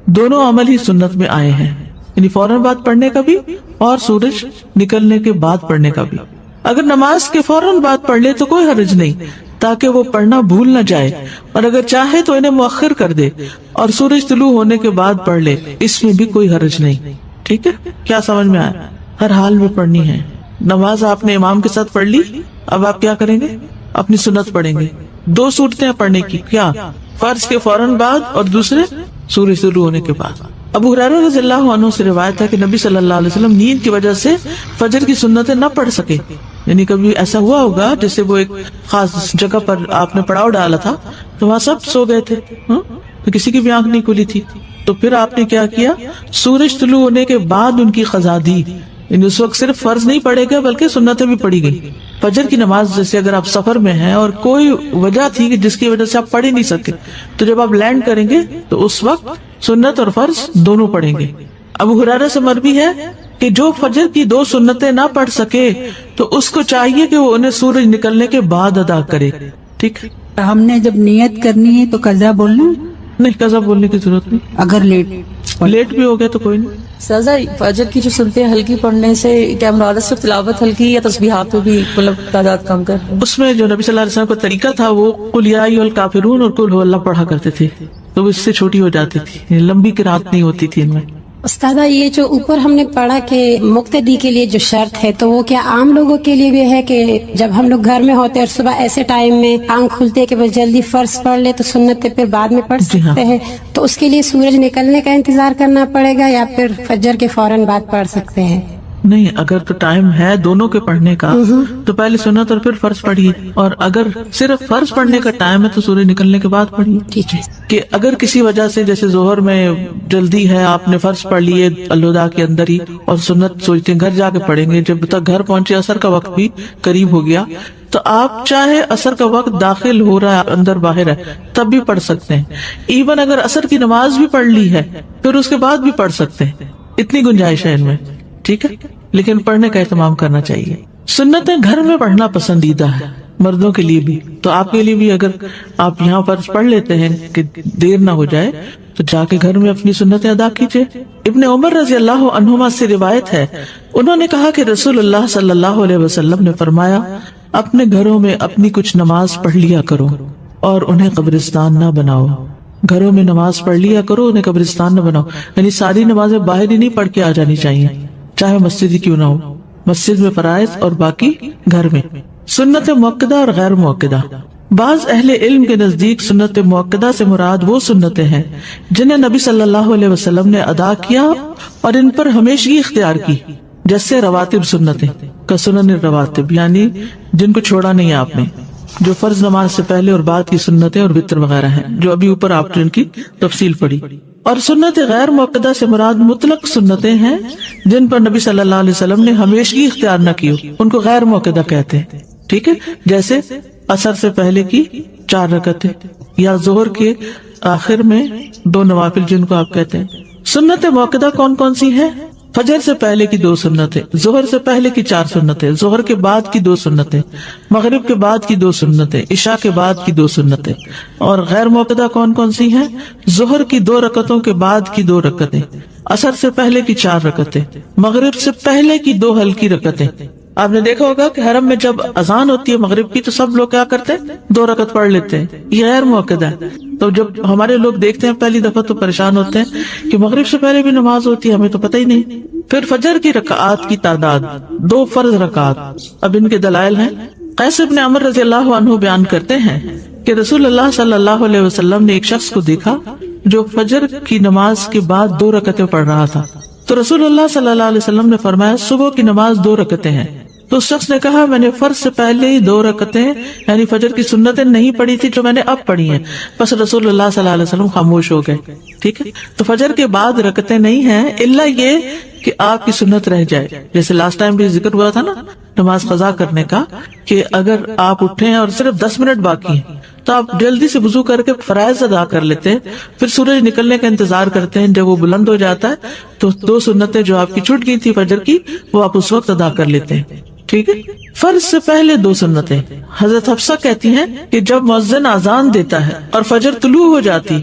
دونوں عمل ہی سنت میں آئے ہیں، یعنی فوراً بعد پڑھنے کا بھی اور سورج نکلنے کے بعد پڑھنے کا بھی۔ اگر نماز کے فوراً بعد پڑھ لے تو کوئی حرج نہیں، تاکہ وہ پڑھنا بھول نہ جائے، اور اگر چاہے تو انہیں مؤخر کر دے اور سورج طلوع ہونے کے بعد پڑھ لے، اس میں بھی کوئی حرج نہیں۔ ٹھیک ہے، کیا سمجھ میں آیا؟ ہر حال میں پڑھنی ہے۔ نماز آپ نے امام کے ساتھ پڑھ لی، اب آپ کیا کریں گے؟ اپنی سنت پڑھیں گے۔ دو صورتیں پڑھنے کی، کیا؟ فرض کے فوراً بعد اور دوسرے سورج طلوع ہونے کے بعد۔ ابو ہریرہ رضی اللہ عنہ سے روایت ہے کہ نبی صلی اللہ علیہ وسلم نیند کی وجہ سے فجر کی سنتیں نہ پڑھ سکے، یعنی کبھی ایسا ہوا ہوگا جیسے وہ ایک خاص جگہ پر آپ نے پڑاؤ ڈالا تھا تو وہاں سب سو گئے تھے، تو کسی کی بھی آنکھ نہیں کھلی تھی، تو پھر آپ نے کیا کیا؟ سورج طلوع ہونے کے بعد ان کی قضا دی، یعنی اس وقت صرف فرض نہیں پڑھے گئے بلکہ سنتیں بھی پڑھی گئی۔ فجر کی نماز جیسے اگر آپ سفر میں ہیں اور کوئی وجہ تھی کہ جس کی وجہ سے آپ پڑھ ہی نہیں سکے، تو جب آپ لینڈ کریں گے تو اس وقت سنت اور فرض دونوں پڑھیں گے۔ ابو ہریرہ سے مروی ہے کہ جو فجر کی دو سنتیں نہ پڑھ سکے تو اس کو چاہیے کہ وہ انہیں سورج نکلنے کے بعد ادا کرے۔ ٹھیک، ہم نے جب نیت کرنی ہے تو قضا بولنا؟ نہیں، قضا بولنے کی ضرورت نہیں، اگر لیٹ بھی ہو گیا تو کوئی نہیں۔ سزا فجر کی جو سنتیں ہلکی پڑھنے سے کیا مراد ہے؟ صرف تلاوت ہلکی یا تسبیحات پہ بھی مطلب تعداد کم کرتے ہیں؟ اس میں جو نبی صلی اللہ علیہ وسلم کا طریقہ تھا وہ قل یا ایھا الکافرون اور قل ھو اللہ پڑھا کرتے تھے، تو وہ اس سے چھوٹی ہو جاتی تھی، لمبی قرات نہیں ہوتی تھی ان میں۔ استاذہ یہ جو اوپر ہم نے پڑھا کہ مقتدی کے لیے جو شرط ہے تو وہ کیا عام لوگوں کے لیے بھی ہے کہ جب ہم لوگ گھر میں ہوتے اور صبح ایسے ٹائم میں آنکھ کھلتے کہ بس جلدی فرض پڑھ لے تو سنت پھر بعد میں پڑھ سکتے ہیں، تو اس کے لیے سورج نکلنے کا انتظار کرنا پڑے گا یا پھر فجر کے فوراً بعد پڑھ سکتے ہیں؟ نہیں، اگر تو ٹائم ہے دونوں کے پڑھنے کا تو پہلے سنت اور پھر فرض پڑھیے، اور اگر صرف فرض پڑھنے کا ٹائم ہے تو سورج نکلنے کے بعد پڑھیے۔ ٹھیک ہے، کہ اگر کسی وجہ سے جیسے ظہر میں جلدی ہے، آپ نے فرض پڑھ لیے الوداع کے اندر ہی اور سنت سوچتے ہیں گھر جا کے پڑھیں گے، جب تک گھر پہنچے عصر کا وقت بھی قریب ہو گیا، تو آپ چاہے عصر کا وقت داخل ہو رہا ہے اندر باہر ہے تب بھی پڑھ سکتے ہیں، ایون اگر عصر کی نماز بھی پڑھ لی ہے پھر اس کے بعد بھی پڑھ سکتے ہیں، اتنی گنجائش ہے ان میں۔ ٹھیک ہے، لیکن پڑھنے کا اہتمام کرنا چاہیے۔ سنتیں گھر میں پڑھنا پسندیدہ ہے مردوں کے لیے بھی، تو آپ کے لیے بھی اگر آپ یہاں پر پڑھ لیتے ہیں کہ دیر نہ ہو جائے تو جا کے گھر میں اپنی سنتیں ادا کیجیے۔ ابن عمر رضی اللہ عنہما سے روایت ہے، انہوں نے کہا کہ رسول اللہ صلی اللہ علیہ وسلم نے فرمایا، اپنے گھروں میں اپنی کچھ نماز پڑھ لیا کرو اور انہیں قبرستان نہ بناؤ۔ گھروں میں نماز پڑھ لیا کرو، انہیں قبرستان نہ بناؤ، یعنی ساری نمازیں باہر ہی نہیں پڑھ کے آ جانی چاہیے، چاہے مسجد ہی کیوں نہ ہو، مسجد میں فرائض اور باقی گھر میں۔ سنت موقدہ اور غیر موقدہ، بعض اہل علم کے نزدیک سنت موقدہ سے مراد وہ سنتیں ہیں جنہیں نبی صلی اللہ علیہ وسلم نے ادا کیا اور ان پر ہمیشگی اختیار کی، جیسے رواتب سنتیں کا سنن الرواتب، یعنی جن کو چھوڑا نہیں آپ نے، جو فرض نماز سے پہلے اور بعد کی سنتیں اور وتر وغیرہ ہیں، جو ابھی اوپر آپ نے ان کی تفصیل پڑھی۔ اور سنت غیر موقدہ سے مراد مطلق سنتیں ہیں جن پر نبی صلی اللہ علیہ وسلم نے ہمیشگی اختیار نہ کی، ان کو غیر موقدہ کہتے ہیں۔ ٹھیک ہے، جیسے عصر سے پہلے کی 4 رکعتیں یا ظہر کے آخر میں 2 نوافل جن کو آپ کہتے ہیں۔ سنت موقدہ کون کون سی ہیں؟ فجر سے پہلے کی 2 سنتیں، ظہر سے پہلے کی 4 سنتیں، ظہر کے بعد کی 2 سنتیں، مغرب کے بعد کی 2 سنتیں، عشاء کے بعد کی 2 سنتیں۔ اور غیر موقدہ کون کون سی ہیں؟ ظہر کی 2 رکعتوں کے بعد کی 2 رکعتیں، عصر سے پہلے کی 4 رکعتیں، مغرب سے پہلے کی 2 ہلکی رکعتیں۔ آپ نے دیکھا ہوگا کہ حرم میں جب اذان ہوتی ہے مغرب کی تو سب لوگ کیا کرتے ہیں؟ 2 رکعت پڑھ لیتے ہیں، یہ غیر موقدہ ہے۔ تو جب ہمارے لوگ دیکھتے ہیں پہلی دفعہ تو پریشان ہوتے ہیں کہ مغرب سے پہلے بھی نماز ہوتی ہے، ہمیں تو پتہ ہی نہیں۔ پھر فجر کی رکعات کی تعداد 2 فرض رکعات، اب ان کے دلائل ہیں۔ قیس بن عمر رضی اللہ عنہ بیان کرتے ہیں کہ رسول اللہ صلی اللہ علیہ وسلم نے ایک شخص کو دیکھا جو فجر کی نماز کے بعد 2 رکعتیں پڑھ رہا تھا، تو رسول اللہ صلی اللہ علیہ وسلم نے فرمایا، صبح کی نماز 2 رکعتیں ہیں، تو اس شخص نے کہا میں نے فرض سے پہلے ہی 2 رکعتیں یعنی فجر کی سنتیں نہیں پڑھی تھی جو میں نے اب پڑھی ہیں. بس رسول اللہ صلی اللہ علیہ وسلم خاموش ہو گئے. ٹھیک ہے, تو فجر کے بعد رکعتیں نہیں ہیں الا یہ کہ آپ کی سنت رہ جائے. جیسے لاسٹ ٹائم بھی ذکر ہوا تھا نا نماز قضا کرنے کا, کہ اگر آپ اٹھیں اور صرف 10 منٹ باقی ہیں تو آپ جلدی سے وضو کر کے فرائض ادا کر لیتے ہیں, پھر سورج نکلنے کا انتظار کرتے ہیں. جب وہ بلند ہو جاتا ہے تو 2 سنتیں جو آپ کی چھوٹ گئی تھی فجر کی وہ آپ اس وقت ادا کر لیتے ہیں. ٹھیک ہے, فرض سے پہلے 2 سنتیں. حضرت حفصہ کہتی ہیں کہ جب مؤذن اذان دیتا ہے اور فجر طلوع ہو جاتی,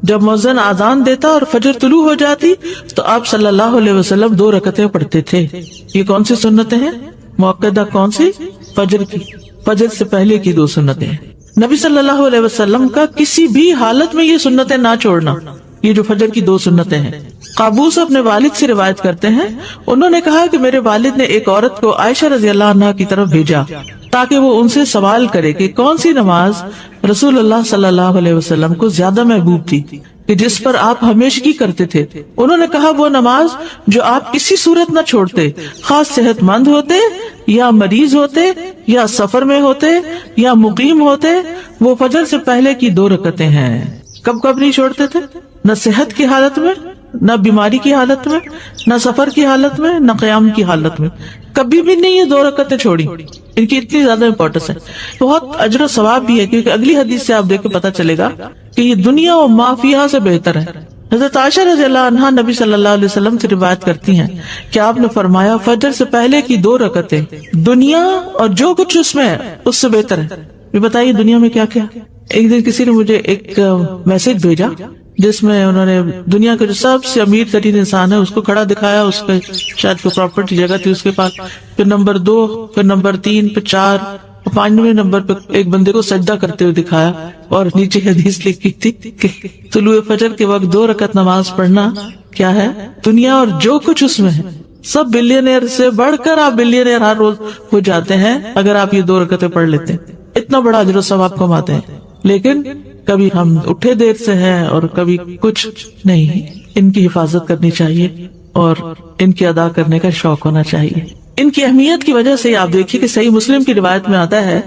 جب مؤذن اذان دیتا اور فجر طلوع ہو جاتی تو آپ صلی اللہ علیہ وسلم 2 رکعتیں پڑھتے تھے. یہ کون سی سنتیں ہیں موقدہ؟ کون سی؟ فجر کی, فجر سے پہلے کی 2 سنتیں ہیں. نبی صلی اللہ علیہ وسلم کا کسی بھی حالت میں یہ سنتیں نہ چھوڑنا, یہ جو فجر کی 2 سنتیں ہیں. قابوس اپنے والد سے روایت کرتے ہیں, انہوں نے کہا کہ میرے والد نے ایک عورت کو عائشہ رضی اللہ عنہا کی طرف بھیجا تاکہ وہ ان سے سوال کرے کہ کون سی نماز رسول اللہ صلی اللہ علیہ وسلم کو زیادہ محبوب تھی کہ جس پر آپ ہمیشگی کرتے تھے. انہوں نے کہا وہ نماز جو آپ کسی صورت نہ چھوڑتے, خاص صحت مند ہوتے یا مریض ہوتے یا سفر میں ہوتے یا مقیم ہوتے, وہ فجر سے پہلے کی 2 رکعتیں ہیں. کب کب نہیں چھوڑتے تھے؟ نہ صحت کی حالت میں, نہ بیماری کی حالت میں, نہ سفر کی حالت میں, نہ قیام کی حالت میں. کبھی بھی نہیں یہ 2 رکعتیں چھوڑی. ان کی اتنی زیادہ امپورٹنس ہے. بہت اجر و ثواب بھی ہے کیونکہ اگلی حدیث سے آپ دیکھ کے پتا چلے گا کہ یہ دنیا و ما فیہا سے بہتر ہے. حضرت عائشہ رضی اللہ عنہا نبی صلی اللہ علیہ وسلم سے روایت کرتی ہیں کہ آپ نے فرمایا فجر سے پہلے کی 2 رکعتیں دنیا اور جو کچھ اس میں ہے اس سے بہتر ہے. یہ بتائیے دنیا میں کیا کیا. ایک دن کسی نے مجھے ایک میسج بھیجا جس میں انہوں نے دنیا کا جو سب سے امیر ترین انسان ہے اس کو کھڑا دکھایا, اس پہ شاید کوئی پراپرٹی جگہ تھی اس کے پاس, پھر نمبر 2, پھر نمبر 3, پھر 4, 5ویں نمبر پہ ایک بندے کو سجدہ کرتے ہوئے دکھایا, اور نیچے حدیث لکھی تھی کہ طلوع فجر کے وقت 2 رکعت نماز پڑھنا کیا ہے دنیا اور جو کچھ اس میں ہے. سب بلینئر سے بڑھ کر آپ بلینئر ہر روز ہو جاتے ہیں اگر آپ یہ 2 رکعتیں پڑھ لیتے ہیں. اتنا بڑا اجر و ثواب کماتے ہیں. لیکن کبھی ہم اٹھے دیر سے ہیں اور کبھی کچھ نہیں. ان کی حفاظت کرنی چاہیے اور ان کی ادا کرنے کا شوق ہونا چاہیے. ان کی اہمیت کی وجہ سے آپ دیکھیے کہ صحیح مسلم کی روایت میں آتا ہے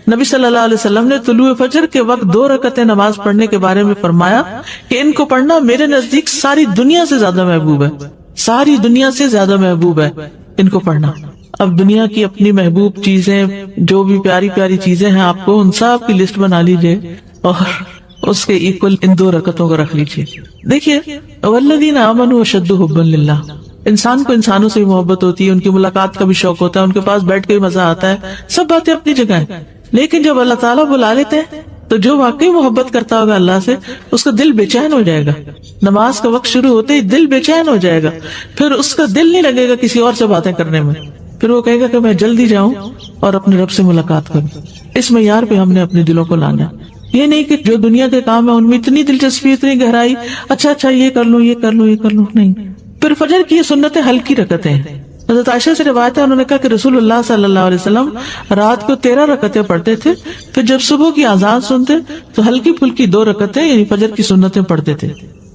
نبی صلی اللہ علیہ وسلم نے طلوع فجر کے وقت 2 رکعتیں نماز پڑھنے کے بارے میں فرمایا کہ ان کو پڑھنا میرے نزدیک ساری دنیا سے زیادہ محبوب ہے. ساری دنیا سے زیادہ محبوب ہے ان کو پڑھنا. اب دنیا کی اپنی محبوب چیزیں جو بھی پیاری پیاری چیزیں ہیں آپ کو ان سب کی لسٹ بنا لیجئے اور اس کے ایکول ان 2 رکعتوں کو رکھ لیجئے. دیکھیے والذین آمنوا اشد حبا للہ, انسان کو انسانوں سے محبت ہوتی ہے, ان کی ملاقات کا بھی شوق ہوتا ہے, ان کے پاس بیٹھ کے بھی مزہ آتا ہے, سب باتیں اپنی جگہ ہیں. لیکن جب اللہ تعالیٰ بلا لیتے ہیں تو جو واقعی محبت کرتا ہوگا اللہ سے اس کا دل بے چین ہو جائے گا. نماز کا وقت شروع ہوتے ہی دل بے چین ہو جائے گا, پھر اس کا دل نہیں لگے گا کسی اور سے باتیں کرنے میں, پھر وہ کہے گا کہ میں جلدی جاؤں اور اپنے رب سے ملاقات کروں. اس معیار پہ ہم نے اپنے دلوں کو لانا. یہ نہیں کہ جو دنیا کے کام ہے ان میں اتنی دلچسپی, اتنی گہرائی, اچھا یہ کر لوں, یہ کر لوں, یہ کر لوں, نہیں. پھر فجر کی یہ سنتیں ہلکی رکعتیں ہیں. حضرت عائشہ سے روایت ہے انہوں نے کہا کہ رسول اللہ صلی اللہ علیہ وسلم رات کو 13 رکعتیں پڑھتے تھے, پھر جب صبح کی اذان سنتے تو ہلکی پھلکی 2 رکعتیں یعنی فجر کی سنتیں پڑھتے تھے,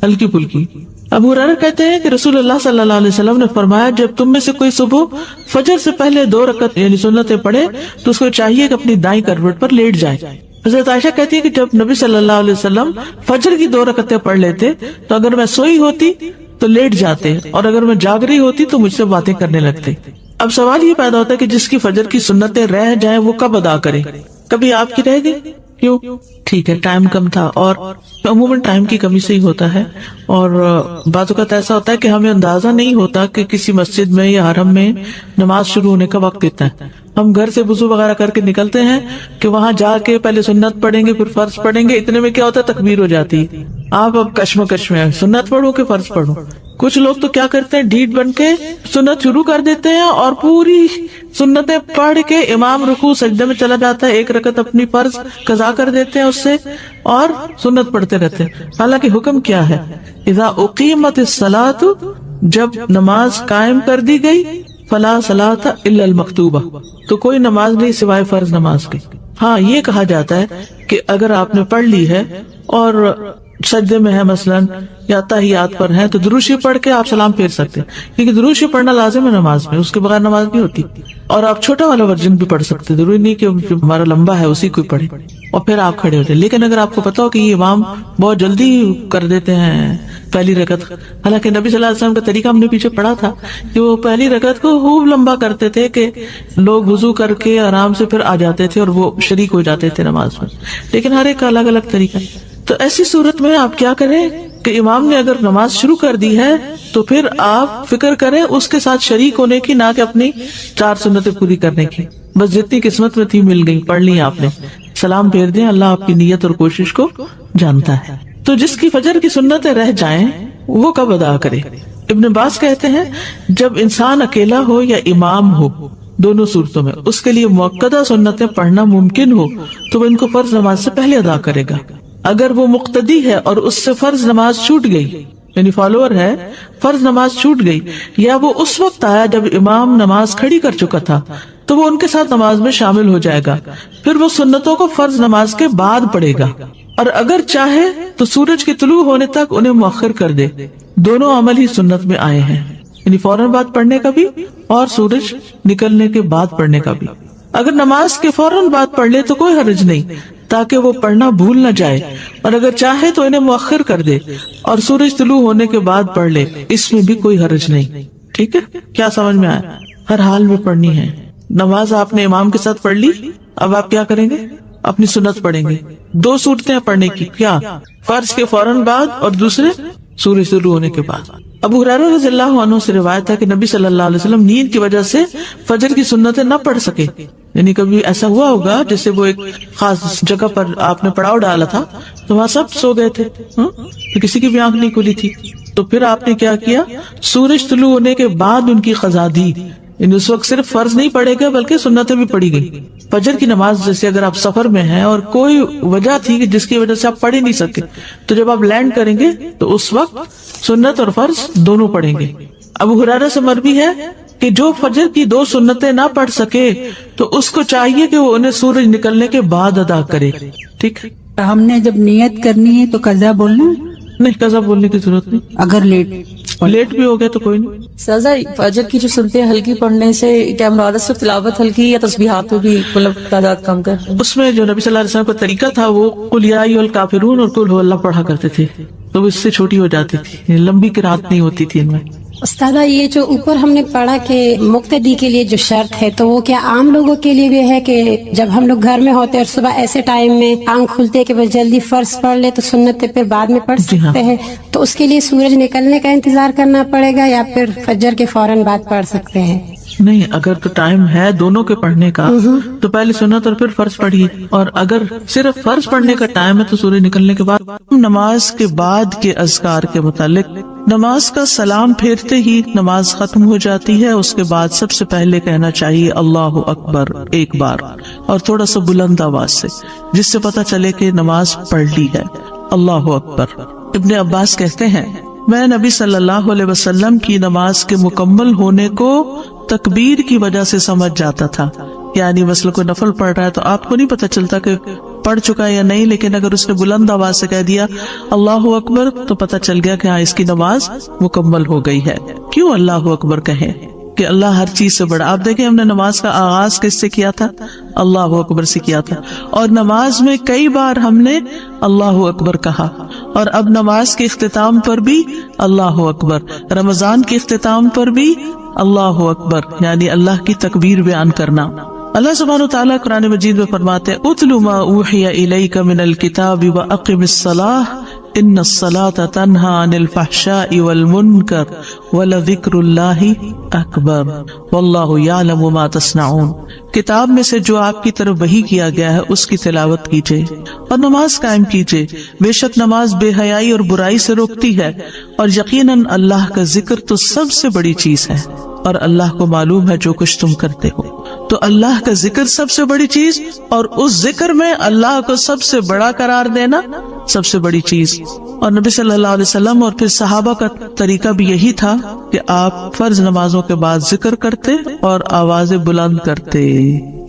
ہلکی پھلکی. ابو ہریرہ کہتے ہیں کہ رسول اللہ صلی اللہ علیہ وسلم نے فرمایا جب تم میں سے کوئی صبح فجر سے پہلے 2 رکعت یعنی سنتیں پڑھے تو اس کو چاہیے کہ اپنی دائیں کروٹ پر لیٹ جائے. حضرت عائشہ کہتی ہے کہ جب نبی صلی اللہ علیہ وسلم فجر کی 2 رکعتیں پڑھ لیتے تو اگر میں سوئی ہوتی تو لیٹ جاتے اور اگر میں جاگ رہی ہوتی تو مجھ سے باتیں کرنے لگتے. اب سوال یہ پیدا ہوتا ہے کہ جس کی فجر کی سنتیں رہ جائیں وہ کب ادا کرے؟ کبھی آپ کی رہ گئی, کیوں؟ ٹھیک ہے ٹائم کم تھا, اور عموماً ٹائم کی کمی سے ہی ہوتا ہے, اور بعض اوقات ایسا ہوتا ہے کہ ہمیں اندازہ نہیں ہوتا کہ کسی مسجد میں یا حرم میں نماز شروع ہونے کا وقت دیتا ہے. ہم گھر سے وضو وغیرہ کر کے نکلتے ہیں کہ وہاں جا کے پہلے سنت پڑھیں گے پھر فرض پڑھیں گے, اتنے میں کیا ہوتا ہے تکبیر ہو جاتی. آپ اب کشمکش میں سنت پڑھو کہ فرض پڑھو. کچھ لوگ تو کیا کرتے ہیں ڈھیٹ بن کے سنت شروع کر دیتے ہیں اور پوری سنتیں پڑھ کے امام رکوع سجدے میں چلا جاتا ہے, 1 رکعت اپنی فرض قضا کر دیتے ہیں اس سے اور سنت پڑھتے رہتے ہیں. حالانکہ حکم کیا ہے, اذا اقیمت الصلاۃ, جب نماز قائم کر دی گئی, فلا صلاۃ الا المکتوبہ, تو کوئی نماز نہیں سوائے فرض نماز کی. ہاں یہ کہا جاتا ہے کہ اگر آپ نے پڑھ لی ہے اور سجدے میں ہے مثلاً یا تحیات پر ہے تو درود شریف پڑھ کے آپ سلام پھیر سکتے ہیں, کیونکہ درود شریف پڑھنا لازم ہے نماز میں, اس کے بغیر نماز نہیں ہوتی. اور آپ چھوٹا والا ورژن بھی پڑھ سکتے، ضروری نہیں کہ جو ہمارا لمبا ہے اسی کو پڑھے اور پھر آپ کھڑے ہو جائیں. لیکن اگر آپ کو پتا ہو کہ یہ امام بہت جلدی کر دیتے ہیں پہلی رکعت، حالانکہ نبی صلی اللہ علیہ وسلم کا طریقہ ہم نے پیچھے پڑھا تھا کہ وہ پہلی رکعت کو خوب لمبا کرتے تھے کہ لوگ وضو کر کے آرام سے پھر آ جاتے تھے اور وہ شریک ہو جاتے تھے نماز میں. لیکن ہر ایک کا الگ الگ طریقہ. تو ایسی صورت میں آپ کیا کریں کہ امام نے اگر نماز شروع کر دی ہے تو پھر آپ فکر کریں اس کے ساتھ شریک ہونے کی، نہ کہ اپنی 4 سنتیں پوری کرنے کی. بس جتنی قسمت میں تھی مل گئی، پڑھ لی آپ نے، سلام پھیر دیں. اللہ آپ کی نیت اور کوشش کو جانتا ہے. تو جس کی فجر کی سنتیں رہ جائیں وہ کب ادا کرے؟ ابن عباس کہتے ہیں جب انسان اکیلا ہو یا امام ہو، دونوں صورتوں میں اس کے لیے مؤکدہ سنتیں پڑھنا ممکن ہو تو وہ ان کو فرض نماز سے پہلے ادا کرے گا. اگر وہ مقتدی ہے اور اس سے فرض نماز چھوٹ گئی، یعنی فالوور ہے، فرض نماز چھوٹ گئی، یا وہ اس وقت آیا جب امام نماز کھڑی کر چکا تھا، تو وہ ان کے ساتھ نماز میں شامل ہو جائے گا. پھر وہ سنتوں کو فرض نماز کے بعد پڑھے گا، اور اگر چاہے تو سورج کے طلوع ہونے تک انہیں مؤخر کر دے. دونوں عمل ہی سنت میں آئے ہیں، یعنی فوراً بعد پڑھنے کا بھی اور سورج نکلنے کے بعد پڑھنے کا بھی. اگر نماز کے فوراً بعد پڑھ لے تو کوئی حرج نہیں، تاکہ وہ پڑھنا بھول نہ جائے، اور اگر چاہے تو انہیں مؤخر کر دے اور سورج طلوع ہونے کے بعد پڑھ لے، اس میں بھی کوئی حرج نہیں. ٹھیک ہے، کیا سمجھ میں آیا؟ ہر حال میں پڑھنی ہے. نماز آپ نے امام کے ساتھ پڑھ لی، اب آپ کیا کریں گے؟ اپنی سنت پڑھیں گے. 2 صورتیں پڑھنے کی، کیا؟ فرض کے فوراً بعد اور دوسرے سورج طلوع ہونے کے بعد. ابو ہریرہ رضی اللہ عنہ سے روایت ہے کہ نبی صلی اللہ علیہ وسلم نیند کی وجہ سے فجر کی سنتیں نہ پڑھ سکے. یعنی کبھی ایسا ہوا ہوگا جیسے وہ ایک خاص جگہ پر آپ نے پڑاؤ ڈالا تھا تو وہاں سب سو گئے تھے، تو کسی کی بھی آنکھ نہیں کھلی تھی، تو پھر آپ نے کیا کیا؟ سورج طلوع ہونے کے بعد ان کی قضا دی. اس وقت صرف فرض نہیں پڑھے گا بلکہ سنتیں بھی پڑھی گئی. فجر کی نماز جیسے اگر آپ سفر میں ہیں اور کوئی وجہ تھی کہ جس کی وجہ سے آپ پڑھ ہی نہیں سکے، تو جب آپ لینڈ کریں گے تو اس وقت سنت اور فرض دونوں پڑھیں گے. ابو ہریرہ سے مروی ہے کہ جو فجر کی 2 سنتیں نہ پڑھ سکے تو اس کو چاہیے کہ وہ انہیں سورج نکلنے کے بعد ادا کرے. ٹھیک، ہم نے جب نیت کرنی ہے تو قضا بولنا نہیں، قضا بولنے کی ضرورت نہیں. اگر لیٹ بھی ہو گیا تو کوئی نہیں. سزا فجر کی جو سنتیں ہلکی پڑھنے سے کیا مراد ہے صرف تلاوت ہلکی یا تسبیحات میں بھی مطلب تعداد کم کر؟ اس میں جو نبی صلی اللہ علیہ وسلم کا طریقہ تھا وہ قل یا ایھا الکافرون اور قل ھو اللہ پڑھا کرتے تھے، تو اس سے چھوٹی ہو جاتی تھی، لمبی قرات نہیں ہوتی تھی ان میں. استاذہ یہ جو اوپر ہم نے پڑھا کہ مقتدی کے لیے جو شرط ہے تو وہ کیا عام لوگوں کے لیے بھی ہے کہ جب ہم لوگ گھر میں ہوتے اور صبح ایسے ٹائم میں آنکھ کھلتے کہ بس جلدی فرض پڑھ لے تو سنت پھر بعد میں پڑھ سکتے ہیں، تو اس کے لیے سورج نکلنے کا انتظار کرنا پڑے گا یا پھر فجر کے فوراً بعد پڑھ سکتے ہیں؟ نہیں، اگر تو ٹائم ہے دونوں کے پڑھنے کا تو پہلے سنت اور پھر فرض پڑھیے، اور اگر صرف فرض پڑھنے کا ٹائم ہے تو سورج نکلنے کے بعد. نماز کے بعد کے اذکار کے متعلق، نماز کا سلام پھیرتے ہی نماز ختم ہو جاتی ہے. اس کے بعد سب سے پہلے کہنا چاہیے اللہ اکبر 1 بار، اور تھوڑا سا بلند آواز سے، جس سے پتہ چلے کہ نماز پڑھ لی ہے. اللہ اکبر. ابن عباس کہتے ہیں میں نبی صلی اللہ علیہ وسلم کی نماز کے مکمل ہونے کو تکبیر کی وجہ سے سمجھ جاتا تھا. یعنی مثلا کوئی نفل پڑھ رہا ہے تو آپ کو نہیں پتہ چلتا کہ پڑھ چکا ہے یا نہیں، لیکن اگر اس نے بلند آواز سے کہہ دیا اللہ اکبر تو پتہ چل گیا کہ ہاں اس کی نماز مکمل ہو گئی ہے. کیوں اللہ اکبر کہیں؟ کہ اللہ ہر چیز سے بڑا. آپ دیکھیں ہم نے نماز کا آغاز کس سے کیا تھا؟ اللہ اکبر سے کیا تھا، اور نماز میں کئی بار ہم نے اللہ اکبر کہا، اور اب نماز کے اختتام پر بھی اللہ اکبر، رمضان کے اختتام پر بھی اللہ اکبر، یعنی اللہ کی تکبیر بیان کرنا. اللہ سبحانہ وتعالیٰ قرآن مجید میں فرماتے ہیں اتل ما اوحی الیک من الکتاب واقم الصلاۃ ان الصلاۃ تنہی عن الفحشاء والمنکر ولذکر اللہ اکبر واللہ یعلم ما تصنعون. کتاب میں سے جو آپ کی طرف وحی کیا گیا ہے اس کی تلاوت کیجیے اور نماز قائم کیجیے. بے شک نماز بے حیائی اور برائی سے روکتی ہے، اور یقیناً اللہ کا ذکر تو سب سے بڑی چیز ہے، اور اللہ کو معلوم ہے جو کچھ تم کرتے ہو. تو اللہ کا ذکر سب سے بڑی چیز، اور اس ذکر میں اللہ کو سب سے بڑا قرار دینا سب سے بڑی چیز. اور نبی صلی اللہ علیہ وسلم اور پھر صحابہ کا طریقہ بھی یہی تھا کہ آپ فرض نمازوں کے بعد ذکر کرتے اور آوازیں بلند کرتے.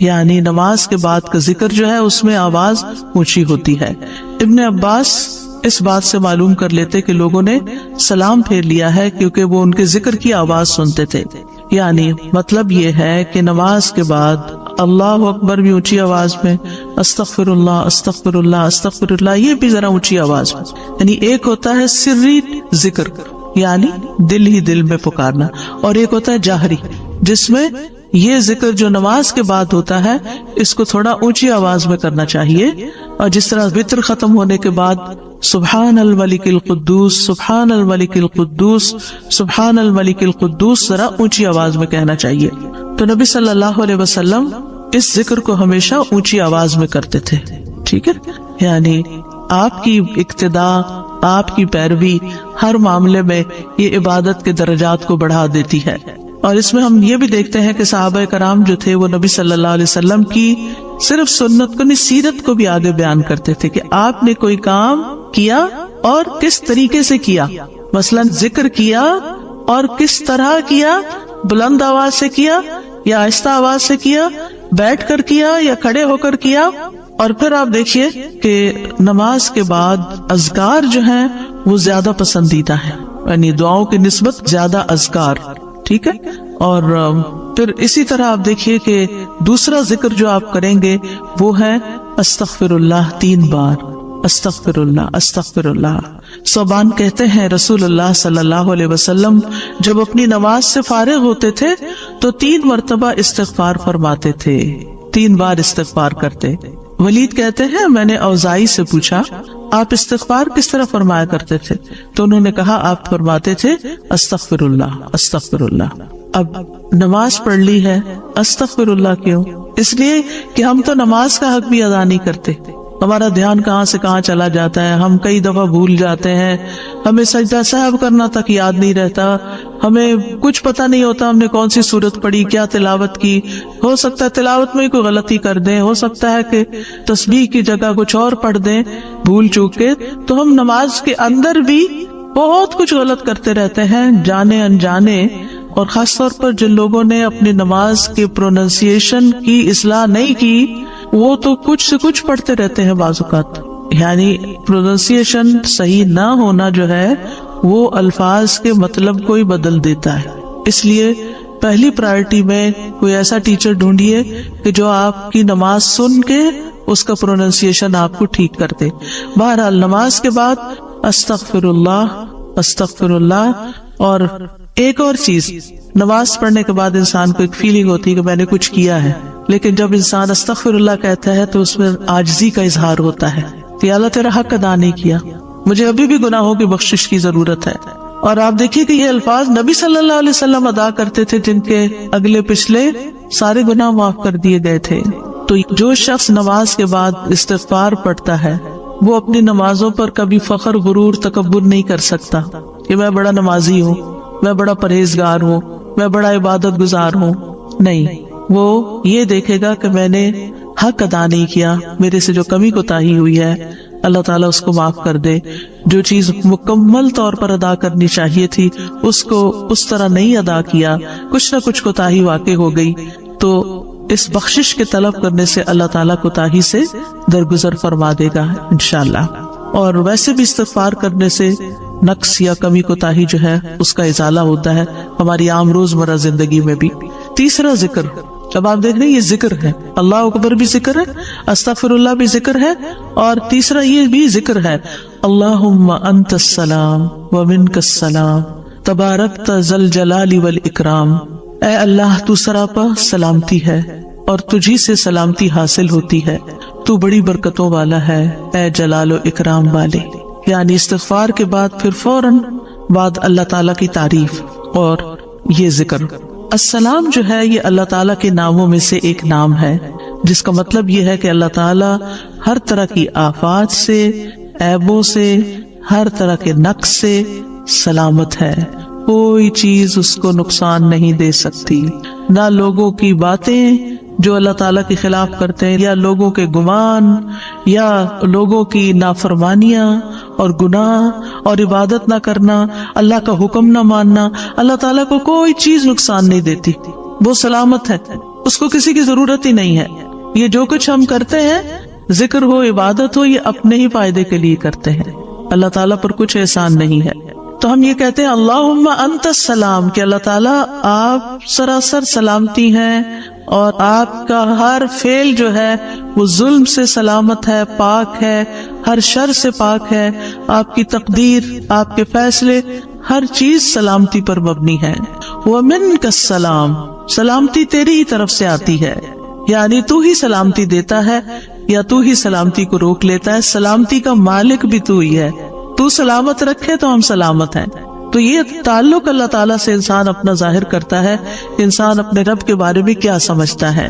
یعنی نماز کے بعد کا ذکر جو ہے اس میں آواز اونچی ہوتی ہے. ابن عباس اس بات سے معلوم کر لیتے کہ لوگوں نے سلام پھیر لیا ہے کیونکہ وہ ان کے ذکر کی آواز سنتے تھے. یعنی مطلب یہ ہے کہ نماز کے بعد اللہ اکبر بھی اونچی آواز میں، استغفر اللہ استغفر اللہ استغفر اللہ یہ بھی ذرا اونچی آواز میں. یعنی ایک ہوتا ہے سری ذکر یعنی دل ہی دل میں پکارنا، اور ایک ہوتا ہے جاہری جس میں یہ ذکر جو نماز کے بعد ہوتا ہے اس کو تھوڑا اونچی آواز میں کرنا چاہیے. اور جس طرح وتر ختم ہونے کے بعد سبحان الملک القدوس سبحان الملک القدوس سبحان الملک القدوس ذرا اونچی آواز میں کہنا چاہیے. تو نبی صلی اللہ علیہ وسلم اس ذکر کو ہمیشہ اونچی آواز میں کرتے تھے. ٹھیک ہے، یعنی آپ کی اقتداء، آپ کی پیروی ہر معاملے میں یہ عبادت کے درجات کو بڑھا دیتی ہے. اور اس میں ہم یہ بھی دیکھتے ہیں کہ صحابہ کرام جو تھے وہ نبی صلی اللہ علیہ وسلم کی صرف سنت کو نہیں سیرت کو بھی آگے بیان کرتے تھے کہ آپ نے کوئی کام کیا اور کس طریقے سے کیا. مثلا ذکر کیا اور کس طرح کیا، بلند آواز سے کیا یا آہستہ آواز سے کیا، بیٹھ کر کیا یا کھڑے ہو کر کیا. اور پھر آپ دیکھیے کہ نماز کے بعد اذکار جو ہیں وہ زیادہ پسندیدہ ہیں، یعنی دعاؤں کی نسبت زیادہ اذکار. ٹھیک ہے، اور پھر اسی طرح آپ دیکھیے کہ دوسرا ذکر جو آپ کریں گے وہ ہے استغفر اللہ 3 بار، استغفر اللہ استغفر اللہ. صوبان کہتے ہیں رسول اللہ صلی اللہ علیہ وسلم جب اپنی نماز سے فارغ ہوتے تھے تو 3 مرتبہ استغفار فرماتے تھے، 3 بار استغفار کرتے. ولید کہتے ہیں میں نے اوزائی سے پوچھا آپ استغفار کس طرح فرمایا کرتے تھے؟ تو انہوں نے کہا آپ فرماتے تھے استغفر اللہ استغفر اللہ. اب نماز پڑھ لی ہے، استغفر اللہ کیوں؟ اس لیے کہ ہم تو نماز کا حق بھی ادا نہیں کرتے. ہمارا دھیان کہاں سے کہاں چلا جاتا ہے، ہم کئی دفعہ بھول جاتے ہیں، ہمیں سجدہ سہو کرنا تک یاد نہیں رہتا، ہمیں کچھ پتہ نہیں ہوتا ہم نے کون سی سورت پڑھی، کیا تلاوت کی. ہو سکتا ہے تلاوت میں کوئی غلطی کر دیں، ہو سکتا ہے کہ تسبیح کی جگہ کچھ اور پڑھ دیں بھول چوک کے. تو ہم نماز کے اندر بھی بہت کچھ غلط کرتے رہتے ہیں جانے انجانے. اور خاص طور پر جن لوگوں نے اپنی نماز کے پروننسیشن کی اصلاح نہیں کی وہ تو کچھ سے کچھ پڑھتے رہتے ہیں بعض اوقات. یعنی پروننسیشن صحیح نہ ہونا جو ہے وہ الفاظ کے مطلب کو ہی بدل دیتا ہے. اس لیے پہلی پرائرٹی میں کوئی ایسا ٹیچر ڈھونڈیے کہ جو آپ کی نماز سن کے اس کا پروننسیشن آپ کو ٹھیک کر دے. بہرحال نماز کے بعد استغفر اللہ استغفر اللہ. اور ایک اور چیز، نماز پڑھنے کے بعد انسان کو ایک فیلنگ ہوتی ہے کہ میں نے کچھ کیا ہے، لیکن جب انسان استغفر اللہ کہتا ہے تو اس میں عاجزی کا اظہار ہوتا ہے کہ اللہ تیرا حق ادا نہیں کیا، مجھے ابھی بھی گناہوں کی بخشش کی ضرورت ہے. اور آپ دیکھیے کہ یہ الفاظ نبی صلی اللہ علیہ وسلم ادا کرتے تھے جن کے اگلے پچھلے سارے گناہ معاف کر دیے گئے تھے. تو جو شخص نماز کے بعد استغفار پڑھتا ہے وہ اپنی نمازوں پر کبھی فخر غرور تکبر نہیں کر سکتا کہ میں بڑا نمازی ہوں، میں بڑا پرہیزگار ہوں، میں بڑا عبادت گزار ہوں. نہیں، وہ یہ دیکھے گا کہ میں نے حق ادا نہیں کیا، میرے سے جو کمی کوتاہی ہوئی ہے اللہ تعالیٰ اس کو معاف کر دے. جو چیز مکمل طور پر ادا کرنی چاہیے تھی اس کو اس طرح نہیں ادا کیا، کچھ نہ کچھ کوتاہی واقع ہو گئی، تو اس بخشش کے طلب کرنے سے اللہ تعالیٰ کوتاہی سے درگزر فرما دے گا انشاءاللہ. اور ویسے بھی استغفار کرنے سے نقص یا کمی کوتاہی جو ہے اس کا ازالہ ہوتا ہے ہماری عام روزمرہ زندگی میں بھی. تیسرا ذکر، اب آپ دیکھ رہے ہیں یہ ذکر ہے، اللہ اکبر بھی ذکر ہے، استغفر اللہ بھی ذکر ہے، اور تیسرا یہ بھی ذکر ہے اللہم انت السلام ومنک السلام تبارکت ذل جلال والاکرام. اے اللہ تو سراپا سلامتی ہے اور تجھی سے سلامتی حاصل ہوتی ہے، تو بڑی برکتوں والا ہے اے جلال و اکرام والے. یعنی استغفار کے بعد پھر فوراً بعد اللہ تعالیٰ کی تعریف اور یہ ذکر. السلام جو ہے یہ اللہ تعالیٰ کے ناموں میں سے ایک نام ہے جس کا مطلب یہ ہے کہ اللہ تعالیٰ ہر طرح کی آفات سے، عیبوں سے، ہر طرح کے نقص سے سلامت ہے. کوئی چیز اس کو نقصان نہیں دے سکتی، نہ لوگوں کی باتیں جو اللہ تعالیٰ کے خلاف کرتے ہیں، یا لوگوں کے گمان، یا لوگوں کی نافرمانیاں اور گناہ اور عبادت نہ کرنا، اللہ کا حکم نہ ماننا. اللہ تعالیٰ کو کوئی چیز نقصان نہیں دیتی، وہ سلامت ہے، اس کو کسی کی ضرورت ہی نہیں ہے. یہ جو کچھ ہم کرتے ہیں، ذکر ہو عبادت ہو، یہ اپنے ہی فائدے کے لیے کرتے ہیں، اللہ تعالیٰ پر کچھ احسان نہیں ہے. تو ہم یہ کہتے ہیں اللہم انت السلام، کہ اللہ تعالیٰ آپ سراسر سلامتی ہیں اور آپ کا ہر فعل جو ہے وہ ظلم سے سلامت ہے، پاک ہے، ہر شر سے پاک ہے، آپ کی تقدیر، آپ کے فیصلے، ہر چیز سلامتی پر مبنی ہے۔ وَمِنْكَ السلام، سلامتی تیری ہی طرف سے آتی ہے، یعنی تو ہی سلامتی دیتا ہے یا تو ہی سلامتی کو روک لیتا ہے، سلامتی کا مالک بھی تو ہی ہے، تو سلامت رکھے تو ہم سلامت ہیں۔ تو یہ تعلق اللہ تعالیٰ سے انسان اپنا ظاہر کرتا ہے، انسان اپنے رب کے بارے میں کیا سمجھتا ہے۔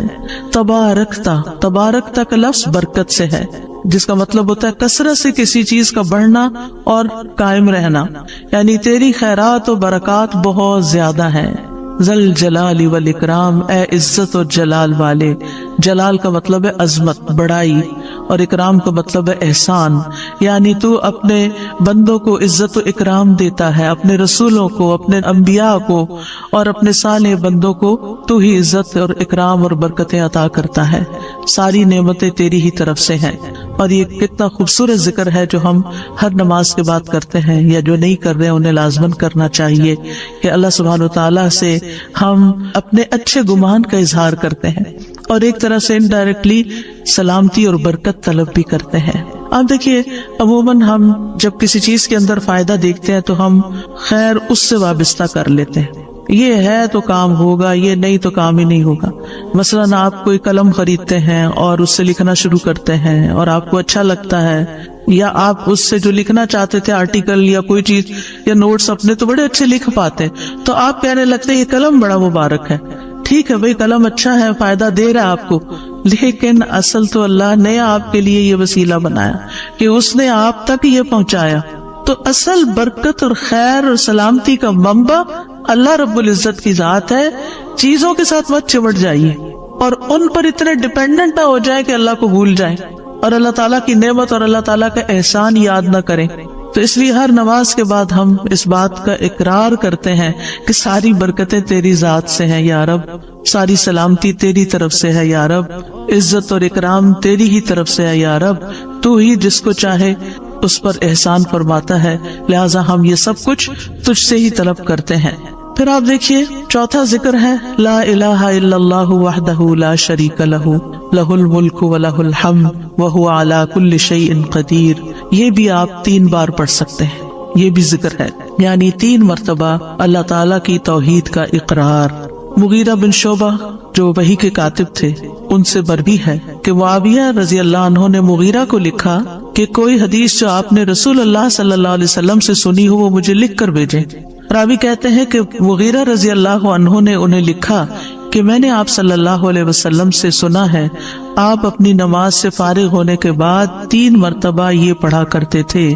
تبارکتا، تبارکتا کا لفظ برکت سے ہے، جس کا مطلب ہوتا ہے کثرت سے کسی چیز کا بڑھنا اور قائم رہنا، یعنی تیری خیرات و برکات بہت زیادہ ہیں۔ ذل جلال والاکرام، اے عزت اور جلال والے، جلال کا مطلب ہے عظمت، بڑائی، اور اکرام کا مطلب ہے احسان، یعنی تو اپنے بندوں کو عزت و اکرام دیتا ہے، اپنے رسولوں کو، اپنے انبیاء کو اور اپنے صالح بندوں کو تو ہی عزت اور اکرام اور برکتیں عطا کرتا ہے، ساری نعمتیں تیری ہی طرف سے ہیں۔ اور یہ کتنا خوبصورت ذکر ہے جو ہم ہر نماز کے بعد کرتے ہیں، یا جو نہیں کر رہے انہیں لازماً کرنا چاہیے، کہ اللہ سبحانہ وتعالیٰ سے ہم اپنے اچھے گمان کا اظہار کرتے ہیں اور ایک طرح سے انڈائریکٹلی سلامتی اور برکت طلب بھی کرتے ہیں۔ آپ دیکھیے عموماً ہم جب کسی چیز کے اندر فائدہ دیکھتے ہیں تو ہم خیر اس سے وابستہ کر لیتے ہیں، یہ ہے تو کام ہوگا، یہ نہیں تو کام ہی نہیں ہوگا۔ مثلاً آپ کوئی قلم خریدتے ہیں اور اس سے لکھنا شروع کرتے ہیں اور آپ کو اچھا لگتا ہے، یا آپ اس سے جو لکھنا چاہتے تھے آرٹیکل یا کوئی چیز یا نوٹس اپنے تو بڑے اچھے لکھ پاتے ہیں، تو آپ کہنے لگتے ہیں یہ قلم بڑا مبارک ہے۔ ٹھیک ہے بھئی، قلم اچھا ہے، فائدہ دے رہا ہے آپ کو، لیکن اصل تو اللہ نے آپ کے لیے یہ وسیلہ بنایا کہ اس نے آپ تک یہ پہنچایا۔ تو اصل برکت اور خیر اور سلامتی کا منبع اللہ رب العزت کی ذات ہے۔ چیزوں کے ساتھ مت چمٹ جائیے اور ان پر اتنے ڈیپینڈنٹ نہ ہو جائے کہ اللہ کو بھول جائیں اور اللہ تعالیٰ کی نعمت اور اللہ تعالیٰ کا احسان یاد نہ کریں۔ تو اس لیے ہر نماز کے بعد ہم اس بات کا اقرار کرتے ہیں کہ ساری برکتیں تیری ذات سے ہیں یا رب، ساری سلامتی تیری طرف سے ہے یا رب، عزت اور اکرام تیری ہی طرف سے ہے یا رب، تو ہی جس کو چاہے اس پر احسان فرماتا ہے، لہٰذا ہم یہ سب کچھ تجھ سے ہی طلب کرتے ہیں۔ پھر آپ دیکھیے چوتھا ذکر ہے لا الہ الا اللہ وحدہ لا شریک لہ، لہ الملک و لہ الحمد وہو علی کل شیء قدیر۔ یہ بھی آپ 3 بار پڑھ سکتے ہیں، یہ بھی ذکر ہے، یعنی 3 مرتبہ اللہ تعالیٰ کی توحید کا اقرار۔ مغیرہ بن شعبہ جو وحی کے کاتب تھے ان سے مروی ہے کہ معاویہ رضی اللہ عنہ نے مغیرہ کو لکھا کہ کوئی حدیث جو آپ نے رسول اللہ صلی اللہ علیہ وسلم سے سنی ہو وہ مجھے لکھ کر بھیجیں۔ راوی کہتے ہیں کہ مغیرہ رضی اللہ عنہ نے انہیں لکھا کہ میں نے آپ صلی اللہ علیہ وسلم سے سنا ہے آپ اپنی نماز سے فارغ ہونے کے بعد 3 مرتبہ یہ پڑھا کرتے تھے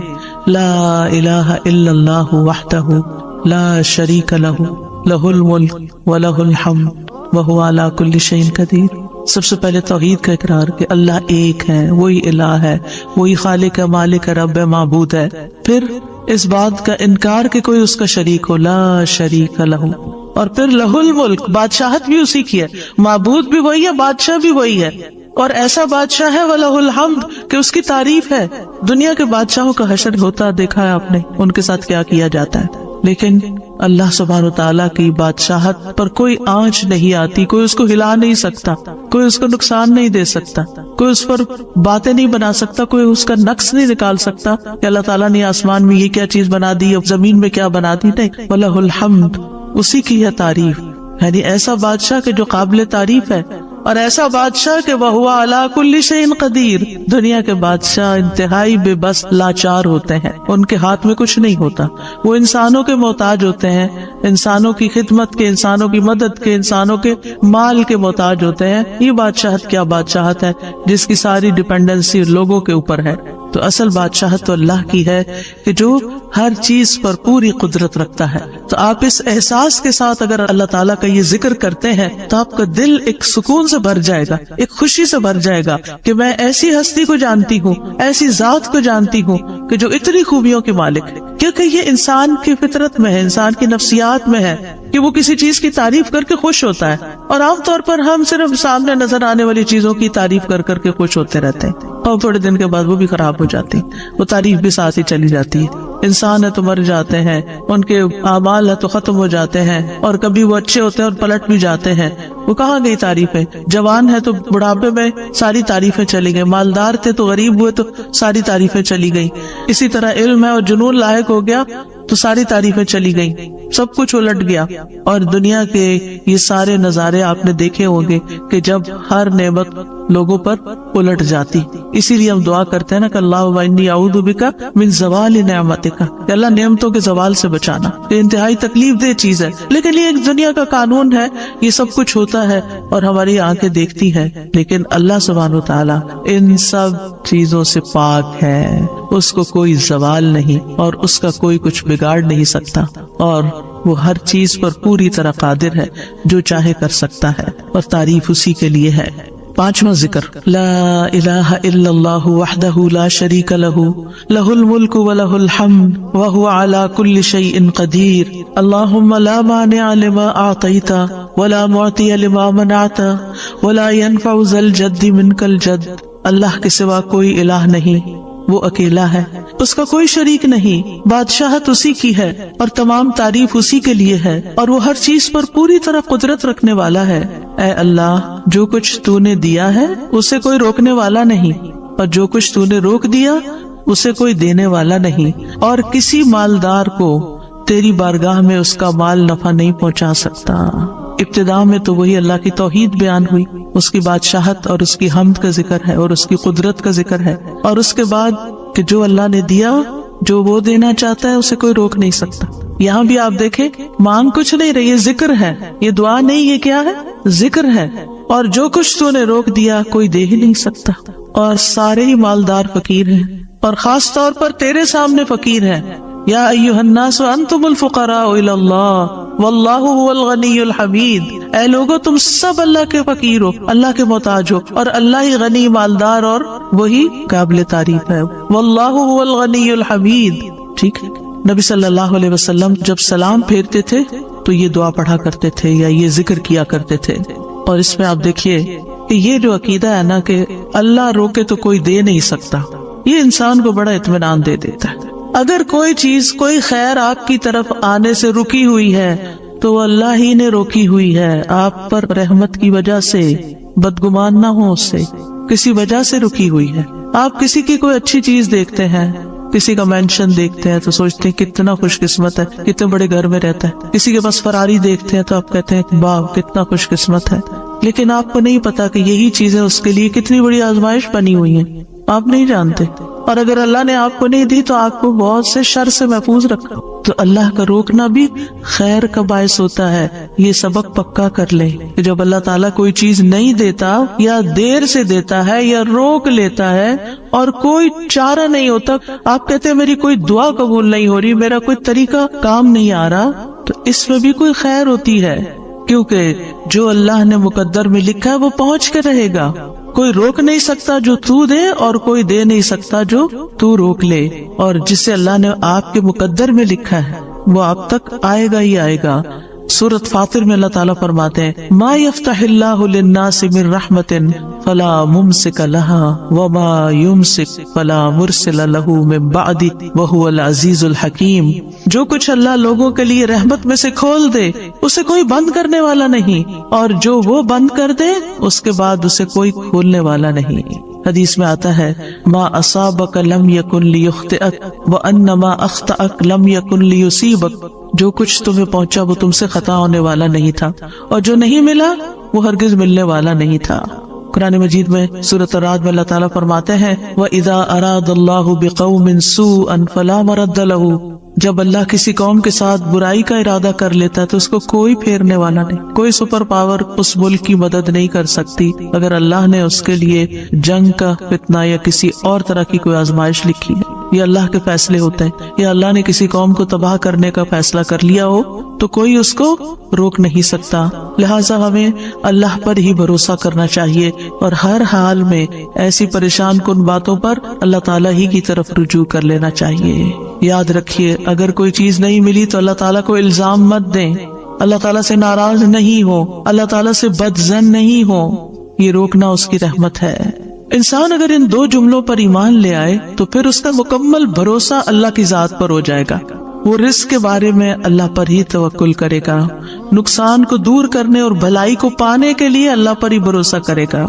لا الہ الا اللہ وحدہ لا شریک لہ، لہ الملک و لہ الحمد وہو علی کل شیء قدیر۔ سب سے پہلے توحید کا اقرار کہ اللہ ایک ہے، وہی الہ ہے، وہی خالق ہے، مالک ہے، رب ہے، معبود ہے۔ پھر اس بات کا انکار کہ کوئی اس کا شریک ہو، لا شریک لہ، اور پھر لہ الملک، بادشاہت بھی اسی کی ہے، معبود بھی وہی ہے، بادشاہ بھی وہی ہے، اور ایسا بادشاہ ہے وَلَهُ الْحَمْدُ کہ اس کی تعریف ہے۔ دنیا کے بادشاہوں کا حشر ہوتا دیکھا ہے آپ نے، ان کے ساتھ کیا کیا جاتا ہے، لیکن اللہ سبحانہ وتعالیٰ کی بادشاہت پر کوئی آنچ نہیں آتی، کوئی اس کو ہلا نہیں سکتا، کوئی اس کو نقصان نہیں دے سکتا، کوئی اس پر باتیں نہیں بنا سکتا، کوئی اس کا نقص نہیں نکال سکتا کہ اللہ تعالیٰ نے آسمان میں یہ کیا چیز بنا دی، اب زمین میں کیا بنا دی، نہیں، وَلَهُ الْحَمْدُ، اسی کی ہے تعریف، یعنی ایسا بادشاہ کہ جو قابل تعریف ہے، اور ایسا بادشاہ کہ وَهُوَ عَلَى كُلِّ شَيْءٍ قَدِيرٌ۔ دنیا کے بادشاہ انتہائی بے بس لاچار ہوتے ہیں، ان کے ہاتھ میں کچھ نہیں ہوتا، وہ انسانوں کے محتاج ہوتے ہیں، انسانوں کی خدمت کے، انسانوں کی مدد کے، انسانوں کے مال کے محتاج ہوتے ہیں۔ یہ بادشاہت کیا بادشاہت ہے جس کی ساری ڈیپینڈنسی لوگوں کے اوپر ہے۔ تو اصل بادشاہت تو اللہ کی ہے کہ جو ہر چیز پر پوری قدرت رکھتا ہے۔ تو آپ اس احساس کے ساتھ اگر اللہ تعالیٰ کا یہ ذکر کرتے ہیں تو آپ کا دل ایک سکون سے بھر جائے گا، ایک خوشی سے بھر جائے گا کہ میں ایسی ہستی کو جانتی ہوں، ایسی ذات کو جانتی ہوں کہ جو اتنی خوبیوں کے مالک ہے، کیونکہ یہ انسان کی فطرت میں ہے، انسان کی نفسیات میں ہے کہ وہ کسی چیز کی تعریف کر کے خوش ہوتا ہے، اور عام طور پر ہم صرف سامنے نظر آنے والی چیزوں کی تعریف کر کر کے خوش ہوتے رہتے ہیں، اور تھوڑے دن کے بعد وہ بھی خراب ہو جاتی، وہ تعریف بھی ساتھ ہی چلی جاتی ہے۔ انسان ہے تو مر جاتے ہیں، ان کے اعمال ہے تو ختم ہو جاتے ہیں، اور کبھی وہ اچھے ہوتے ہیں اور پلٹ بھی جاتے ہیں. وہ کہاں گئی تعریفیں؟ جوان ہے تو بڑھاپے میں ساری تعریفیں چلی گئی، مالدار تھے تو غریب ہوئے تو ساری تعریفیں چلی گئی. اسی طرح علم ہے اور جنون لاحق ہو گیا تو ساری تعریفیں چلی گئی، سب کچھ الٹ گیا. اور دنیا کے یہ سارے نظارے آپ نے دیکھے ہوں گے کہ جب ہر نعمت لوگوں پر الٹ جاتی. اسی لیے ہم دعا کرتے ہیں نا کہ اللہ انی اعوذ بک من زوال نعمتک، کہ اللہ نعمتوں کے زوال سے بچانا. یہ انتہائی تکلیف دہ چیز ہے، لیکن یہ ایک دنیا کا قانون ہے. یہ سب کچھ ہوتا ہے اور ہماری آنکھیں دیکھتی ہیں، لیکن اللہ سبحانہ وتعالی ان سب چیزوں سے پاک ہے. اس کو کوئی زوال نہیں اور اس کا کوئی کچھ بگاڑ نہیں سکتا، اور وہ ہر چیز پر پوری طرح قادر ہے، جو چاہے کر سکتا ہے، اور تعریف اسی کے لیے ہے. پانچواں ذکر، لا الہ الا اللہ وحدہ لا شریک لہ لہ الملک ولہ الحمد وہو علی کل شیء قدیر. اللہم لا مانع لما اعطیت ولا معطی لما منعت ولا ينفع ذا الجد منک الجد. اللہ کے سوا کوئی الہ نہیں، وہ اکیلا ہے، اس کا کوئی شریک نہیں، بادشاہت اسی کی ہے اور تمام تعریف اسی کے لیے ہے، اور وہ ہر چیز پر پوری طرح قدرت رکھنے والا ہے. اے اللہ، جو کچھ تو نے دیا ہے اسے کوئی روکنے والا نہیں، اور جو کچھ تو نے روک دیا اسے کوئی دینے والا نہیں، اور کسی مالدار کو تیری بارگاہ میں اس کا مال نفع نہیں پہنچا سکتا. ابتدا میں تو وہی اللہ کی توحید بیان ہوئی، اس کی بادشاہت اور اس کی حمد کا ذکر ہے اور اس کی قدرت کا ذکر ہے، اور اس کے بعد کہ جو اللہ نے دیا، جو وہ دینا چاہتا ہے اسے کوئی روک نہیں سکتا. یہاں بھی آپ دیکھیں، مانگ کچھ نہیں رہی، یہ ذکر ہے، یہ دعا نہیں، یہ کیا ہے؟ ذکر ہے. اور جو کچھ تو نے روک دیا کوئی دے ہی نہیں سکتا، اور سارے ہی مالدار فقیر ہیں، اور خاص طور پر تیرے سامنے فقیر ہیں. یا ایھا الناس انتم الفقراء الی اللہ واللہ هو الغنی الحمید. اے لوگو، تم سب اللہ کے فقیر ہو، اللہ کے محتاج ہو، اور اللہ ہی غنی، مالدار اور وہی قابل تعریف ہے. واللہ هو الغنی الحمید. ٹھیک ہے. نبی صلی اللہ علیہ وسلم جب سلام پھیرتے تھے تو یہ دعا پڑھا کرتے تھے یا یہ ذکر کیا کرتے تھے. اور اس میں آپ دیکھیے کہ یہ جو عقیدہ ہے نا کہ اللہ روکے تو کوئی دے نہیں سکتا، یہ انسان کو بڑا اطمینان دے دیتا ہے. اگر کوئی چیز، کوئی خیر آپ کی طرف آنے سے رکی ہوئی ہے تو وہ اللہ ہی نے روکی ہوئی ہے، آپ پر رحمت کی وجہ سے. بدگمان نہ ہو، اس سے کسی وجہ سے رکی ہوئی ہے. آپ کسی کی کوئی اچھی چیز دیکھتے ہیں، کسی کا مینشن دیکھتے ہیں تو سوچتے ہیں کتنا خوش قسمت ہے، کتنے بڑے گھر میں رہتا ہے. کسی کے پاس فراری دیکھتے ہیں تو آپ کہتے ہیں واہ کتنا خوش قسمت ہے. لیکن آپ کو نہیں پتا کہ یہی چیزیں اس کے لیے کتنی بڑی آزمائش بنی ہوئی ہیں، آپ نہیں جانتے. اور اگر اللہ نے آپ کو نہیں دی تو آپ کو بہت سے شر سے محفوظ رکھا. تو اللہ کا روکنا بھی خیر کا باعث ہوتا ہے. یہ سبق پکا کر لیں کہ جب اللہ تعالیٰ کوئی چیز نہیں دیتا یا دیر سے دیتا ہے یا روک لیتا ہے اور کوئی چارہ نہیں ہوتا، آپ کہتے ہیں میری کوئی دعا قبول نہیں ہو رہی، میرا کوئی طریقہ کام نہیں آ رہا، تو اس میں بھی کوئی خیر ہوتی ہے. کیونکہ جو اللہ نے مقدر میں لکھا ہے وہ پہنچ کے رہے گا. کوئی روک نہیں سکتا جو تو دے، اور کوئی دے نہیں سکتا جو تو روک لے. اور جسے اللہ نے آپ کے مقدر میں لکھا ہے وہ آپ تک آئے گا ہی آئے گا. سورۃ فاطر میں اللہ تعالیٰ فرماتے ہیں ما یفتح اللہ للناس من رحمت فلا ممسک لها وما یمسک فلا مرسل له من بعد وهو العزیز الحکیم. جو کچھ اللہ لوگوں کے لیے رحمت میں سے کھول دے اسے کوئی بند کرنے والا نہیں، اور جو وہ بند کر دے اس کے بعد اسے کوئی کھولنے والا نہیں. حدیث میں آتا ہے ما اصابک لم یکن لیخطئک وان ما اخطأک لم یکن لیصیبک. جو کچھ تمہیں پہنچا وہ تم سے خطا ہونے والا نہیں تھا، اور جو نہیں ملا وہ ہرگز ملنے والا نہیں تھا. قرآن مجید میں سورۃ الرعد میں اللہ تعالیٰ فرماتے ہیں وَإِذَا أَرَادَ اللَّهُ بِقَوْمٍ سُوءًا فَلَا مَرَدَّ لَهُ. جب اللہ کسی قوم کے ساتھ برائی کا ارادہ کر لیتا ہے تو اس کو کوئی پھیرنے والا نہیں، کوئی سپر پاور اس ملک کی مدد نہیں کر سکتی. اگر اللہ نے اس کے لیے جنگ کا فتنہ یا کسی اور طرح کی کوئی آزمائش لکھی ہے، یہ اللہ کے فیصلے ہوتے ہیں، یا اللہ نے کسی قوم کو تباہ کرنے کا فیصلہ کر لیا ہو تو کوئی اس کو روک نہیں سکتا. لہٰذا ہمیں اللہ پر ہی بھروسہ کرنا چاہیے، اور ہر حال میں ایسی پریشان کن باتوں پر اللہ تعالیٰ ہی کی طرف رجوع کر لینا چاہیے. یاد رکھیے اگر کوئی چیز نہیں ملی تو اللہ تعالیٰ کو الزام مت دیں، اللہ تعالیٰ سے ناراض نہیں ہو، اللہ تعالیٰ سے بدظن نہیں ہو. یہ روکنا اس کی رحمت ہے. انسان اگر ان دو جملوں پر ایمان لے آئے تو پھر اس کا مکمل بھروسہ اللہ کی ذات پر ہو جائے گا. وہ رزق کے بارے میں اللہ پر ہی توکل کرے گا، نقصان کو دور کرنے اور بھلائی کو پانے کے لیے اللہ پر ہی بھروسہ کرے گا.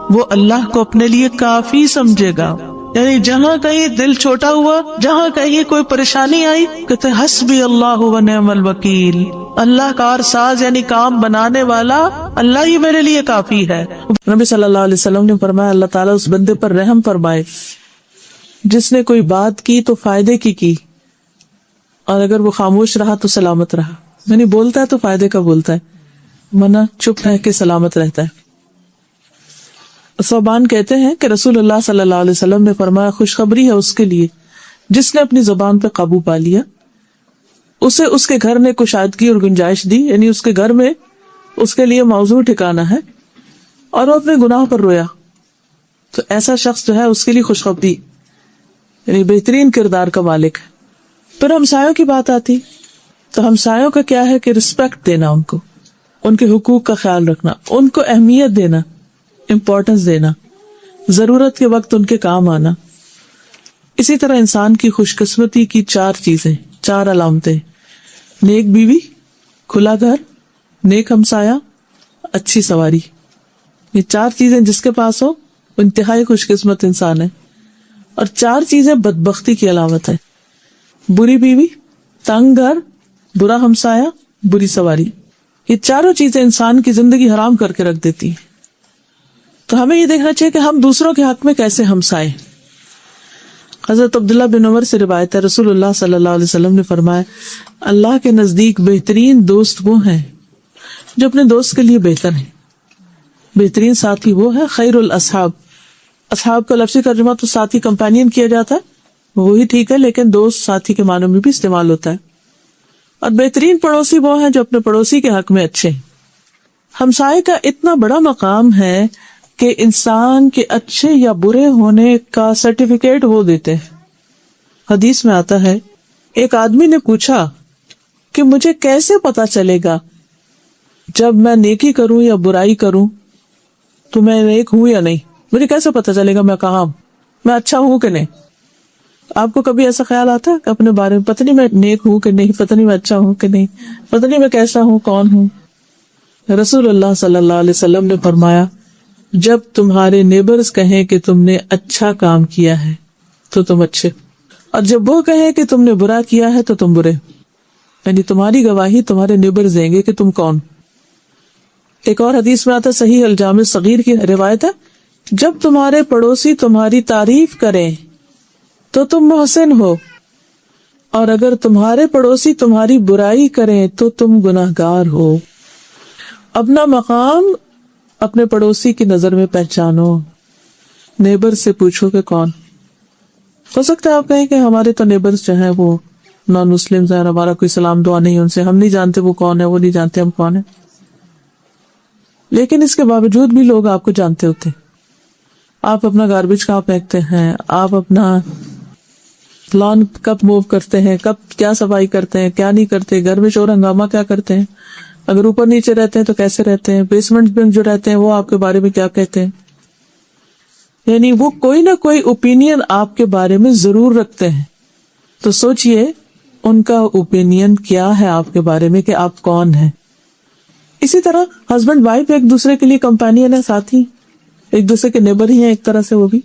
وہ اللہ کو اپنے لیے کافی سمجھے گا. یعنی جہاں کہیں دل چھوٹا ہوا، جہاں کہیں کوئی پریشانی آئی، کہتے حسبی اللہ و نعم الوکیل، اللہ کار ساز یعنی کام بنانے والا اللہ ہی میرے لیے کافی ہے. نبی صلی اللہ علیہ وسلم نے فرمایا اللہ تعالیٰ اس بندے پر رحم فرمائے جس نے کوئی بات کی تو فائدے کی اور اگر وہ خاموش رہا تو سلامت رہا. یعنی بولتا ہے تو فائدے کا بولتا ہے، منع چپ رہ کے سلامت رہتا ہے. صوبان کہتے ہیں کہ رسول اللہ صلی اللہ علیہ وسلم نے فرمایا خوشخبری ہے اس کے لیے جس نے اپنی زبان پہ قابو پا لیا، اسے اس کے گھر نے کشادگی اور گنجائش دی، یعنی اس کے گھر میں اس کے لیے موضوع ٹھکانا ہے، اور وہ اپنے گناہ پر رویا تو ایسا شخص جو ہے اس کے لیے خوشخبری، یعنی بہترین کردار کا مالک ہے. پھر ہمسایوں کی بات آتی تو ہمسایوں کا کیا ہے کہ رسپیکٹ دینا، ان کو ان کے حقوق کا خیال رکھنا، ان کو اہمیت دینا، امپورٹنس دینا، ضرورت کے وقت ان کے کام آنا. اسی طرح انسان کی خوش قسمتی کی 4 چیزیں، 4 علامتیں: نیک بیوی، کھلا گھر، نیک ہمسایہ، اچھی سواری. یہ 4 چیزیں جس کے پاس ہو وہ انتہائی خوش قسمت انسان ہے. اور 4 چیزیں بدبختی کی علامت ہے: بری بیوی، تنگ گھر، برا ہمسایہ، بری سواری. یہ چاروں چیزیں انسان کی زندگی حرام کر کے رکھ دیتی ہیں. تو ہمیں یہ دیکھنا چاہیے کہ ہم دوسروں کے حق میں کیسے ہمسائے. حضرت عبداللہ بن عمر سے روایت ہے رسول اللہ صلی اللہ علیہ وسلم نے فرمایا اللہ کے نزدیک بہترین دوست وہ ہیں جو اپنے دوست کے لیے بہتر ہیں. بہترین ساتھی وہ ہے خیر الاصحاب. اصحاب کا لفظی ترجمہ تو ساتھی کمپینین کیا جاتا ہے، وہی ٹھیک ہے، لیکن دوست ساتھی کے معنوں میں بھی استعمال ہوتا ہے. اور بہترین پڑوسی وہ ہیں جو اپنے پڑوسی کے حق میں اچھے ہیں. ہمسائے کا اتنا بڑا مقام ہے کہ انسان کے اچھے یا برے ہونے کا سرٹیفکیٹ وہ دیتے ہیں. حدیث میں آتا ہے ایک آدمی نے پوچھا کہ مجھے کیسے پتا چلے گا جب میں نیکی کروں یا برائی کروں تو میں نیک ہوں یا نہیں، مجھے کیسے پتا چلے گا میں کہاں ہوں، میں اچھا ہوں کہ نہیں. آپ کو کبھی ایسا خیال آتا ہے کہ اپنے بارے میں پتہ نہیں میں نیک ہوں کہ نہیں، پتہ نہیں میں اچھا ہوں کہ نہیں، پتہ نہیں میں کیسا ہوں، کون ہوں. رسول اللہ صلی اللہ علیہ وسلم نے فرمایا جب تمہارے نیبرز کہیں کہ تم نے اچھا کام کیا ہے تو تم اچھے، اور جب وہ کہیں کہ تم نے برا کیا ہے تو تم برے. یعنی تمہاری گواہی تمہارے نیبرز دیں گے کہ تم کون. ایک اور حدیث میں آتا صحیح الجامع صغیر کی روایت ہے جب تمہارے پڑوسی تمہاری تعریف کریں تو تم محسن ہو، اور اگر تمہارے پڑوسی تمہاری برائی کریں تو تم گناہگار ہو. اپنا مقام اپنے پڑوسی کی نظر میں پہچانو. نیبر سے پوچھو کہ کون. ہو سکتا ہے آپ کہیں کہ ہمارے تو نیبرز جو ہیں وہ نان مسلمز ہیں، ہمارا کوئی سلام دعا نہیں ان سے، ہم نہیں جانتے وہ کون ہے، وہ نہیں جانتے ہم کون ہیں. لیکن اس کے باوجود بھی لوگ آپ کو جانتے ہوتے. آپ اپنا گاربیج کہاں پھینکتے ہیں، آپ اپنا لان کب موو کرتے ہیں، کب کیا صفائی کرتے ہیں، کیا نہیں کرتے، گھر میں شور ہنگامہ کیا کرتے ہیں، اگر اوپر نیچے رہتے ہیں تو کیسے رہتے ہیں، بیسمنٹ میں جو رہتے ہیں وہ آپ کے بارے میں کیا کہتے ہیں. یعنی وہ کوئی نہ کوئی اوپینین آپ کے بارے میں ضرور رکھتے ہیں. تو سوچئے ان کا اوپینین کیا ہے آپ کے بارے میں کہ آپ کون ہیں. اسی طرح ہسبینڈ وائف ایک دوسرے کے لیے کمپینین ہے، ساتھی، ایک دوسرے کے نیبر ہی ہیں ایک طرح سے وہ بھی.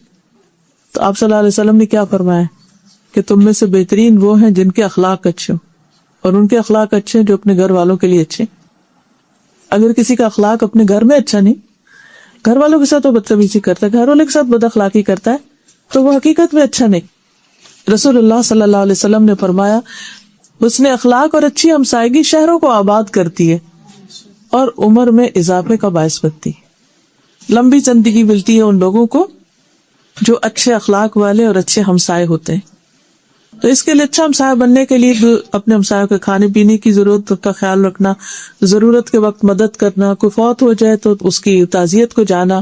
تو آپ صلی اللہ علیہ وسلم نے کیا فرمایا کہ تم میں سے بہترین وہ ہیں جن کے اخلاق اچھے ہوں، اور ان کے اخلاق اچھے ہیں جو اپنے گھر والوں کے لیے اچھے. اگر کسی کا اخلاق اپنے گھر میں اچھا نہیں، گھر والوں کے ساتھ وہ بدتمیزی کرتا ہے، گھر والوں کے ساتھ بد اخلاقی کرتا ہے، تو وہ حقیقت میں اچھا نہیں. رسول اللہ صلی اللہ علیہ وسلم نے فرمایا حسن اخلاق اور اچھی ہمسائیگی شہروں کو آباد کرتی ہے اور عمر میں اضافے کا باعث بنتی ہے. لمبی زندگی ملتی ہے ان لوگوں کو جو اچھے اخلاق والے اور اچھے ہمسائے ہوتے ہیں. تو اس کے لیے اچھا ہمسایہ بننے کے لیے اپنے ہمسایوں کے کھانے پینے کی ضرورت کا خیال رکھنا، ضرورت کے وقت مدد کرنا، کوئی فوت ہو جائے تو اس کی تعزیت کو جانا،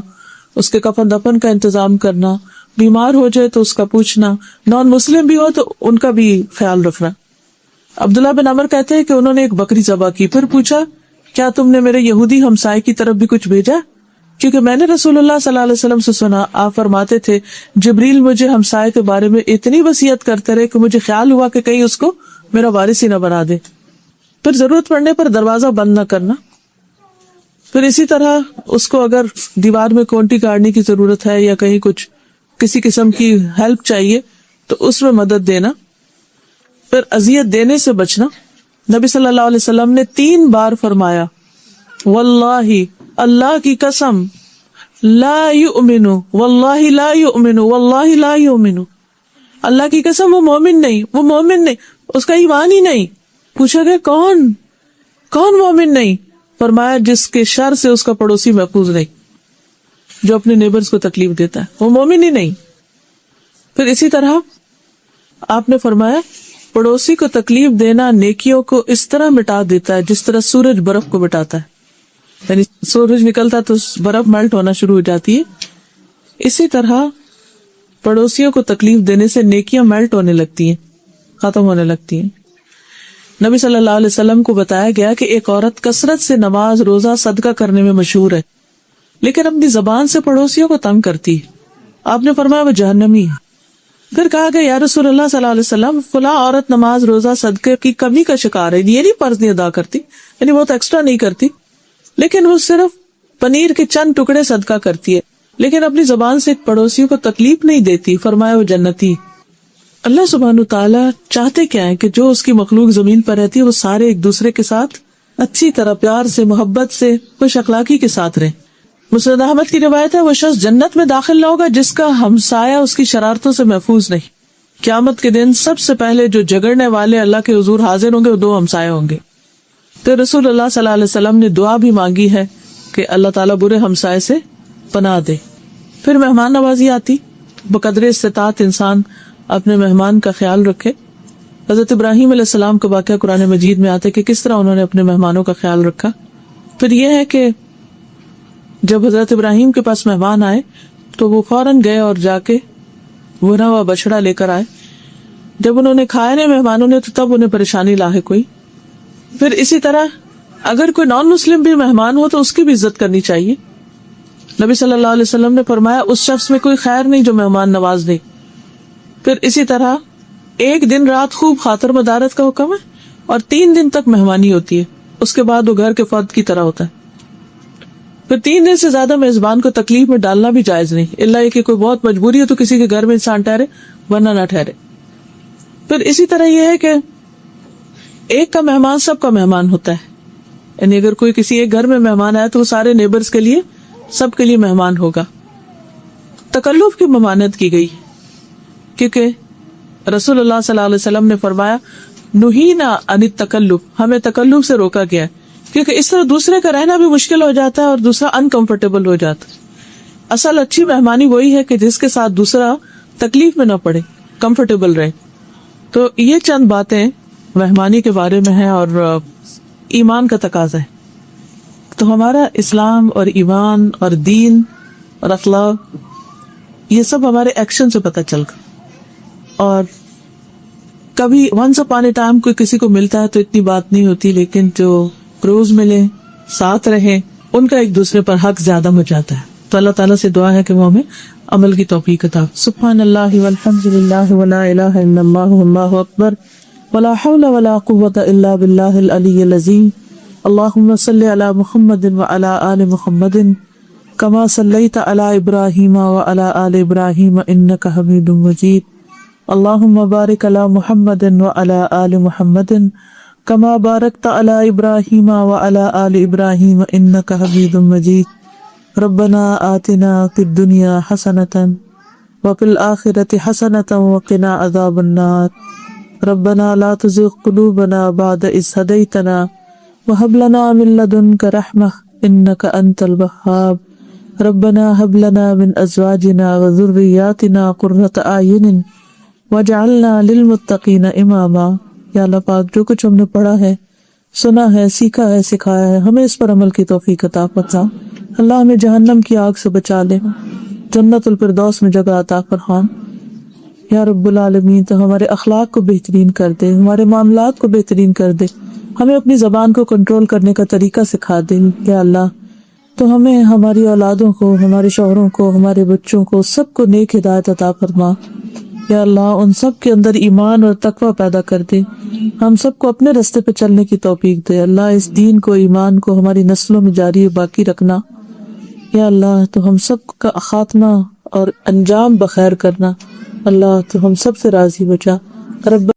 اس کے کفن دفن کا انتظام کرنا، بیمار ہو جائے تو اس کا پوچھنا، نان مسلم بھی ہو تو ان کا بھی خیال رکھنا. عبداللہ بن عمر کہتے ہیں کہ انہوں نے ایک بکری ذبح کی، پھر پوچھا کیا تم نے میرے یہودی ہمسائے کی طرف بھی کچھ بھیجا؟ کیونکہ میں نے رسول اللہ صلی اللہ علیہ وسلم سے سنا، آپ فرماتے تھے جبریل مجھے ہمسائے کے بارے میں اتنی وصیت کرتے رہے کہ مجھے خیال ہوا کہ کہیں اس کو میرا وارث ہی نہ بنا دے. پھر ضرورت پڑنے پر دروازہ بند نہ کرنا. پھر اسی طرح اس کو اگر دیوار میں کونٹی کاٹنے کی ضرورت ہے یا کہیں کچھ کسی قسم کی ہیلپ چاہیے تو اس میں مدد دینا. پھر اذیت دینے سے بچنا. نبی صلی اللہ علیہ وسلم نے 3 بار فرمایا واللہ، اللہ کی قسم، لا یؤمن، واللہ لا یؤمن، واللہ لا یؤمن، اللہ کی قسم وہ مومن نہیں، وہ مومن نہیں، اس کا ایمان ہی نہیں. پوچھا گیا کون مومن نہیں؟ فرمایا جس کے شر سے اس کا پڑوسی محفوظ نہیں، جو اپنے نیبرز کو تکلیف دیتا ہے، وہ مومن ہی نہیں. پھر اسی طرح آپ نے فرمایا پڑوسی کو تکلیف دینا نیکیوں کو اس طرح مٹا دیتا ہے جس طرح سورج برف کو مٹاتا ہے. یعنی سورج نکلتا تو برف میلٹ ہونا شروع ہو جاتی ہے، اسی طرح پڑوسیوں کو تکلیف دینے سے نیکیاں میلٹ ہونے لگتی ہیں، ختم ہونے لگتی ہیں. نبی صلی اللہ علیہ وسلم کو بتایا گیا کہ ایک عورت کثرت سے نماز، روزہ، صدقہ کرنے میں مشہور ہے لیکن اپنی زبان سے پڑوسیوں کو تنگ کرتی ہے. آپ نے فرمایا وہ جہنمی ہے. پھر کہا گیا یا رسول اللہ صلی اللہ علیہ وسلم فلاں عورت نماز، روزہ، صدقے کی کمی کا شکار ہے، یہ نہیں فرض نہیں ادا کرتی، یعنی بہت ایکسٹرا نہیں کرتی، لیکن وہ صرف پنیر کے چند ٹکڑے صدقہ کرتی ہے لیکن اپنی زبان سے پڑوسیوں کو تکلیف نہیں دیتی. فرمایا وہ جنتی. اللہ سبحانہ تعالیٰ چاہتے کیا ہے کہ جو اس کی مخلوق زمین پر رہتی ہے وہ سارے ایک دوسرے کے ساتھ اچھی طرح پیار سے، محبت سے، خوش اخلاقی کے ساتھ رہیں. مسند احمد کی روایت ہے وہ شخص جنت میں داخل نہ ہوگا جس کا ہمسایہ اس کی شرارتوں سے محفوظ نہیں. قیامت کے دن سب سے پہلے جو جگڑنے والے اللہ کے حضور حاضر ہوں گے وہ 2 ہمسائے ہوں گے. تو رسول اللہ صلی اللہ علیہ وسلم نے دعا بھی مانگی ہے کہ اللہ تعالیٰ برے ہمسائے سے پناہ دے. پھر مہمان نوازی آتی. بقدر استطاعت انسان اپنے مہمان کا خیال رکھے. حضرت ابراہیم علیہ السلام کا واقعہ قرآن مجید میں آتا ہے کہ کس طرح انہوں نے اپنے مہمانوں کا خیال رکھا. پھر یہ ہے کہ جب حضرت ابراہیم کے پاس مہمان آئے تو وہ فوراً گئے اور جا کے بھنا ہوا بچڑا لے کر آئے. جب انہوں نے کھایا نہیں مہمانوں نے تو تب انہیں پریشانی لاحق ہوئی. پھر اسی طرح اگر کوئی نان مسلم بھی مہمان ہو تو اس کی بھی عزت کرنی چاہیے. نبی صلی اللہ علیہ وسلم نے فرمایا اس شخص میں کوئی خیر نہیں جو مہمان نواز دے. پھر اسی طرح 1 دن رات خوب خاطر مدارت کا حکم ہے اور 3 دن تک مہمانی ہوتی ہے، اس کے بعد وہ گھر کے فرد کی طرح ہوتا ہے. پھر 3 دن سے زیادہ میزبان کو تکلیف میں ڈالنا بھی جائز نہیں، الا یہ کہ کوئی بہت مجبوری ہو تو کسی کے گھر میں انسان ٹھہرے ورنہ نہ ٹھہرے. پھر اسی طرح یہ ہے کہ ایک کا مہمان سب کا مہمان ہوتا ہے، یعنی اگر کوئی کسی ایک گھر میں مہمان آیا تو وہ سارے نیبرز کے لیے، سب کے لیے مہمان ہوگا. تکلف کی ممانعت کی گئی کیونکہ رسول اللہ صلی اللہ علیہ وسلم نے فرمایا نہینا عن التکلف، ہمیں تکلف سے روکا گیا ہے کیونکہ اس طرح دوسرے کا رہنا بھی مشکل ہو جاتا ہے اور دوسرا انکمفرٹیبل ہو جاتا ہے. اصل اچھی مہمانی وہی ہے کہ جس کے ساتھ دوسرا تکلیف میں نہ پڑے، کمفرٹیبل رہے. تو یہ چند باتیں مہمانی کے بارے میں ہیں اور ایمان کا تقاضا ہے. تو ہمارا اسلام اور ایمان اور دین اور اخلاق یہ سب ہمارے ایکشن سے پتہ چل گا. اور کبھی ونس اپان اے ٹائم کوئی کسی کو ملتا ہے تو اتنی بات نہیں ہوتی، لیکن جو روز ملے، ساتھ رہے، ان کا ایک دوسرے پر حق زیادہ ہو جاتا ہے. تو اللہ تعالیٰ سے دعا ہے کہ وہ ہمیں عمل کی توفیق عطا. سبحان اللہ والحمد للہ ولا الہ الا اللہ واللہ اکبر ولا حول ولا قوة الا باللہ العلی العظیم. اللہم صلی علی محمد وعلی آل محمد کما صلیت علی ابراہیم وعلی آل ابراہیم انک حمید مجید. اللہم بارک علی محمد وعلی آل محمد کما بارکت علی ابراہیم وعلی آل ابراہیم انک حمید مجید. ربنا آتنا فی الدنیا حسنۃ وفی الآخرۃ حسنۃ وقنا عذاب النار. ربنا لا تزغ قلوبنا بعد اذ ہدیتنا وہب لنا من لدنک رحمہ انک انت الوہاب. ربنا ہب لنا من ازواجنا وذریاتنا قرۃ اعین وجعلنا للمتقین اماما. یا اللہ پاک جو کچھ ہم نے پڑھا ہے، سنا ہے، سیکھا ہے، سکھایا ہے، ہمیں اس پر عمل کی توفیق عطا فرما. اللہ ہمیں جہنم کی آگ سے بچا لے، جنت الفردوس میں جگہ عطا فرما. یا رب العالمین تو ہمارے اخلاق کو بہترین کر دے، ہمارے معاملات کو بہترین کر دے، ہمیں اپنی زبان کو کنٹرول کرنے کا طریقہ سکھا دے. یا اللہ تو ہمیں، ہماری اولادوں کو، ہمارے شوہروں کو، ہمارے بچوں کو، سب کو نیک ہدایت عطا فرما۔ یا اللہ ان سب کے اندر ایمان اور تقوی پیدا کر دے، ہم سب کو اپنے راستے پہ چلنے کی توفیق دے۔ اللہ اس دین کو، ایمان کو ہماری نسلوں میں جاری باقی رکھنا۔ یا اللہ تو ہم سب کا خاتمہ اور انجام بخیر کرنا۔ اللہ تو ہم سب سے راضی ہو جا۔ رب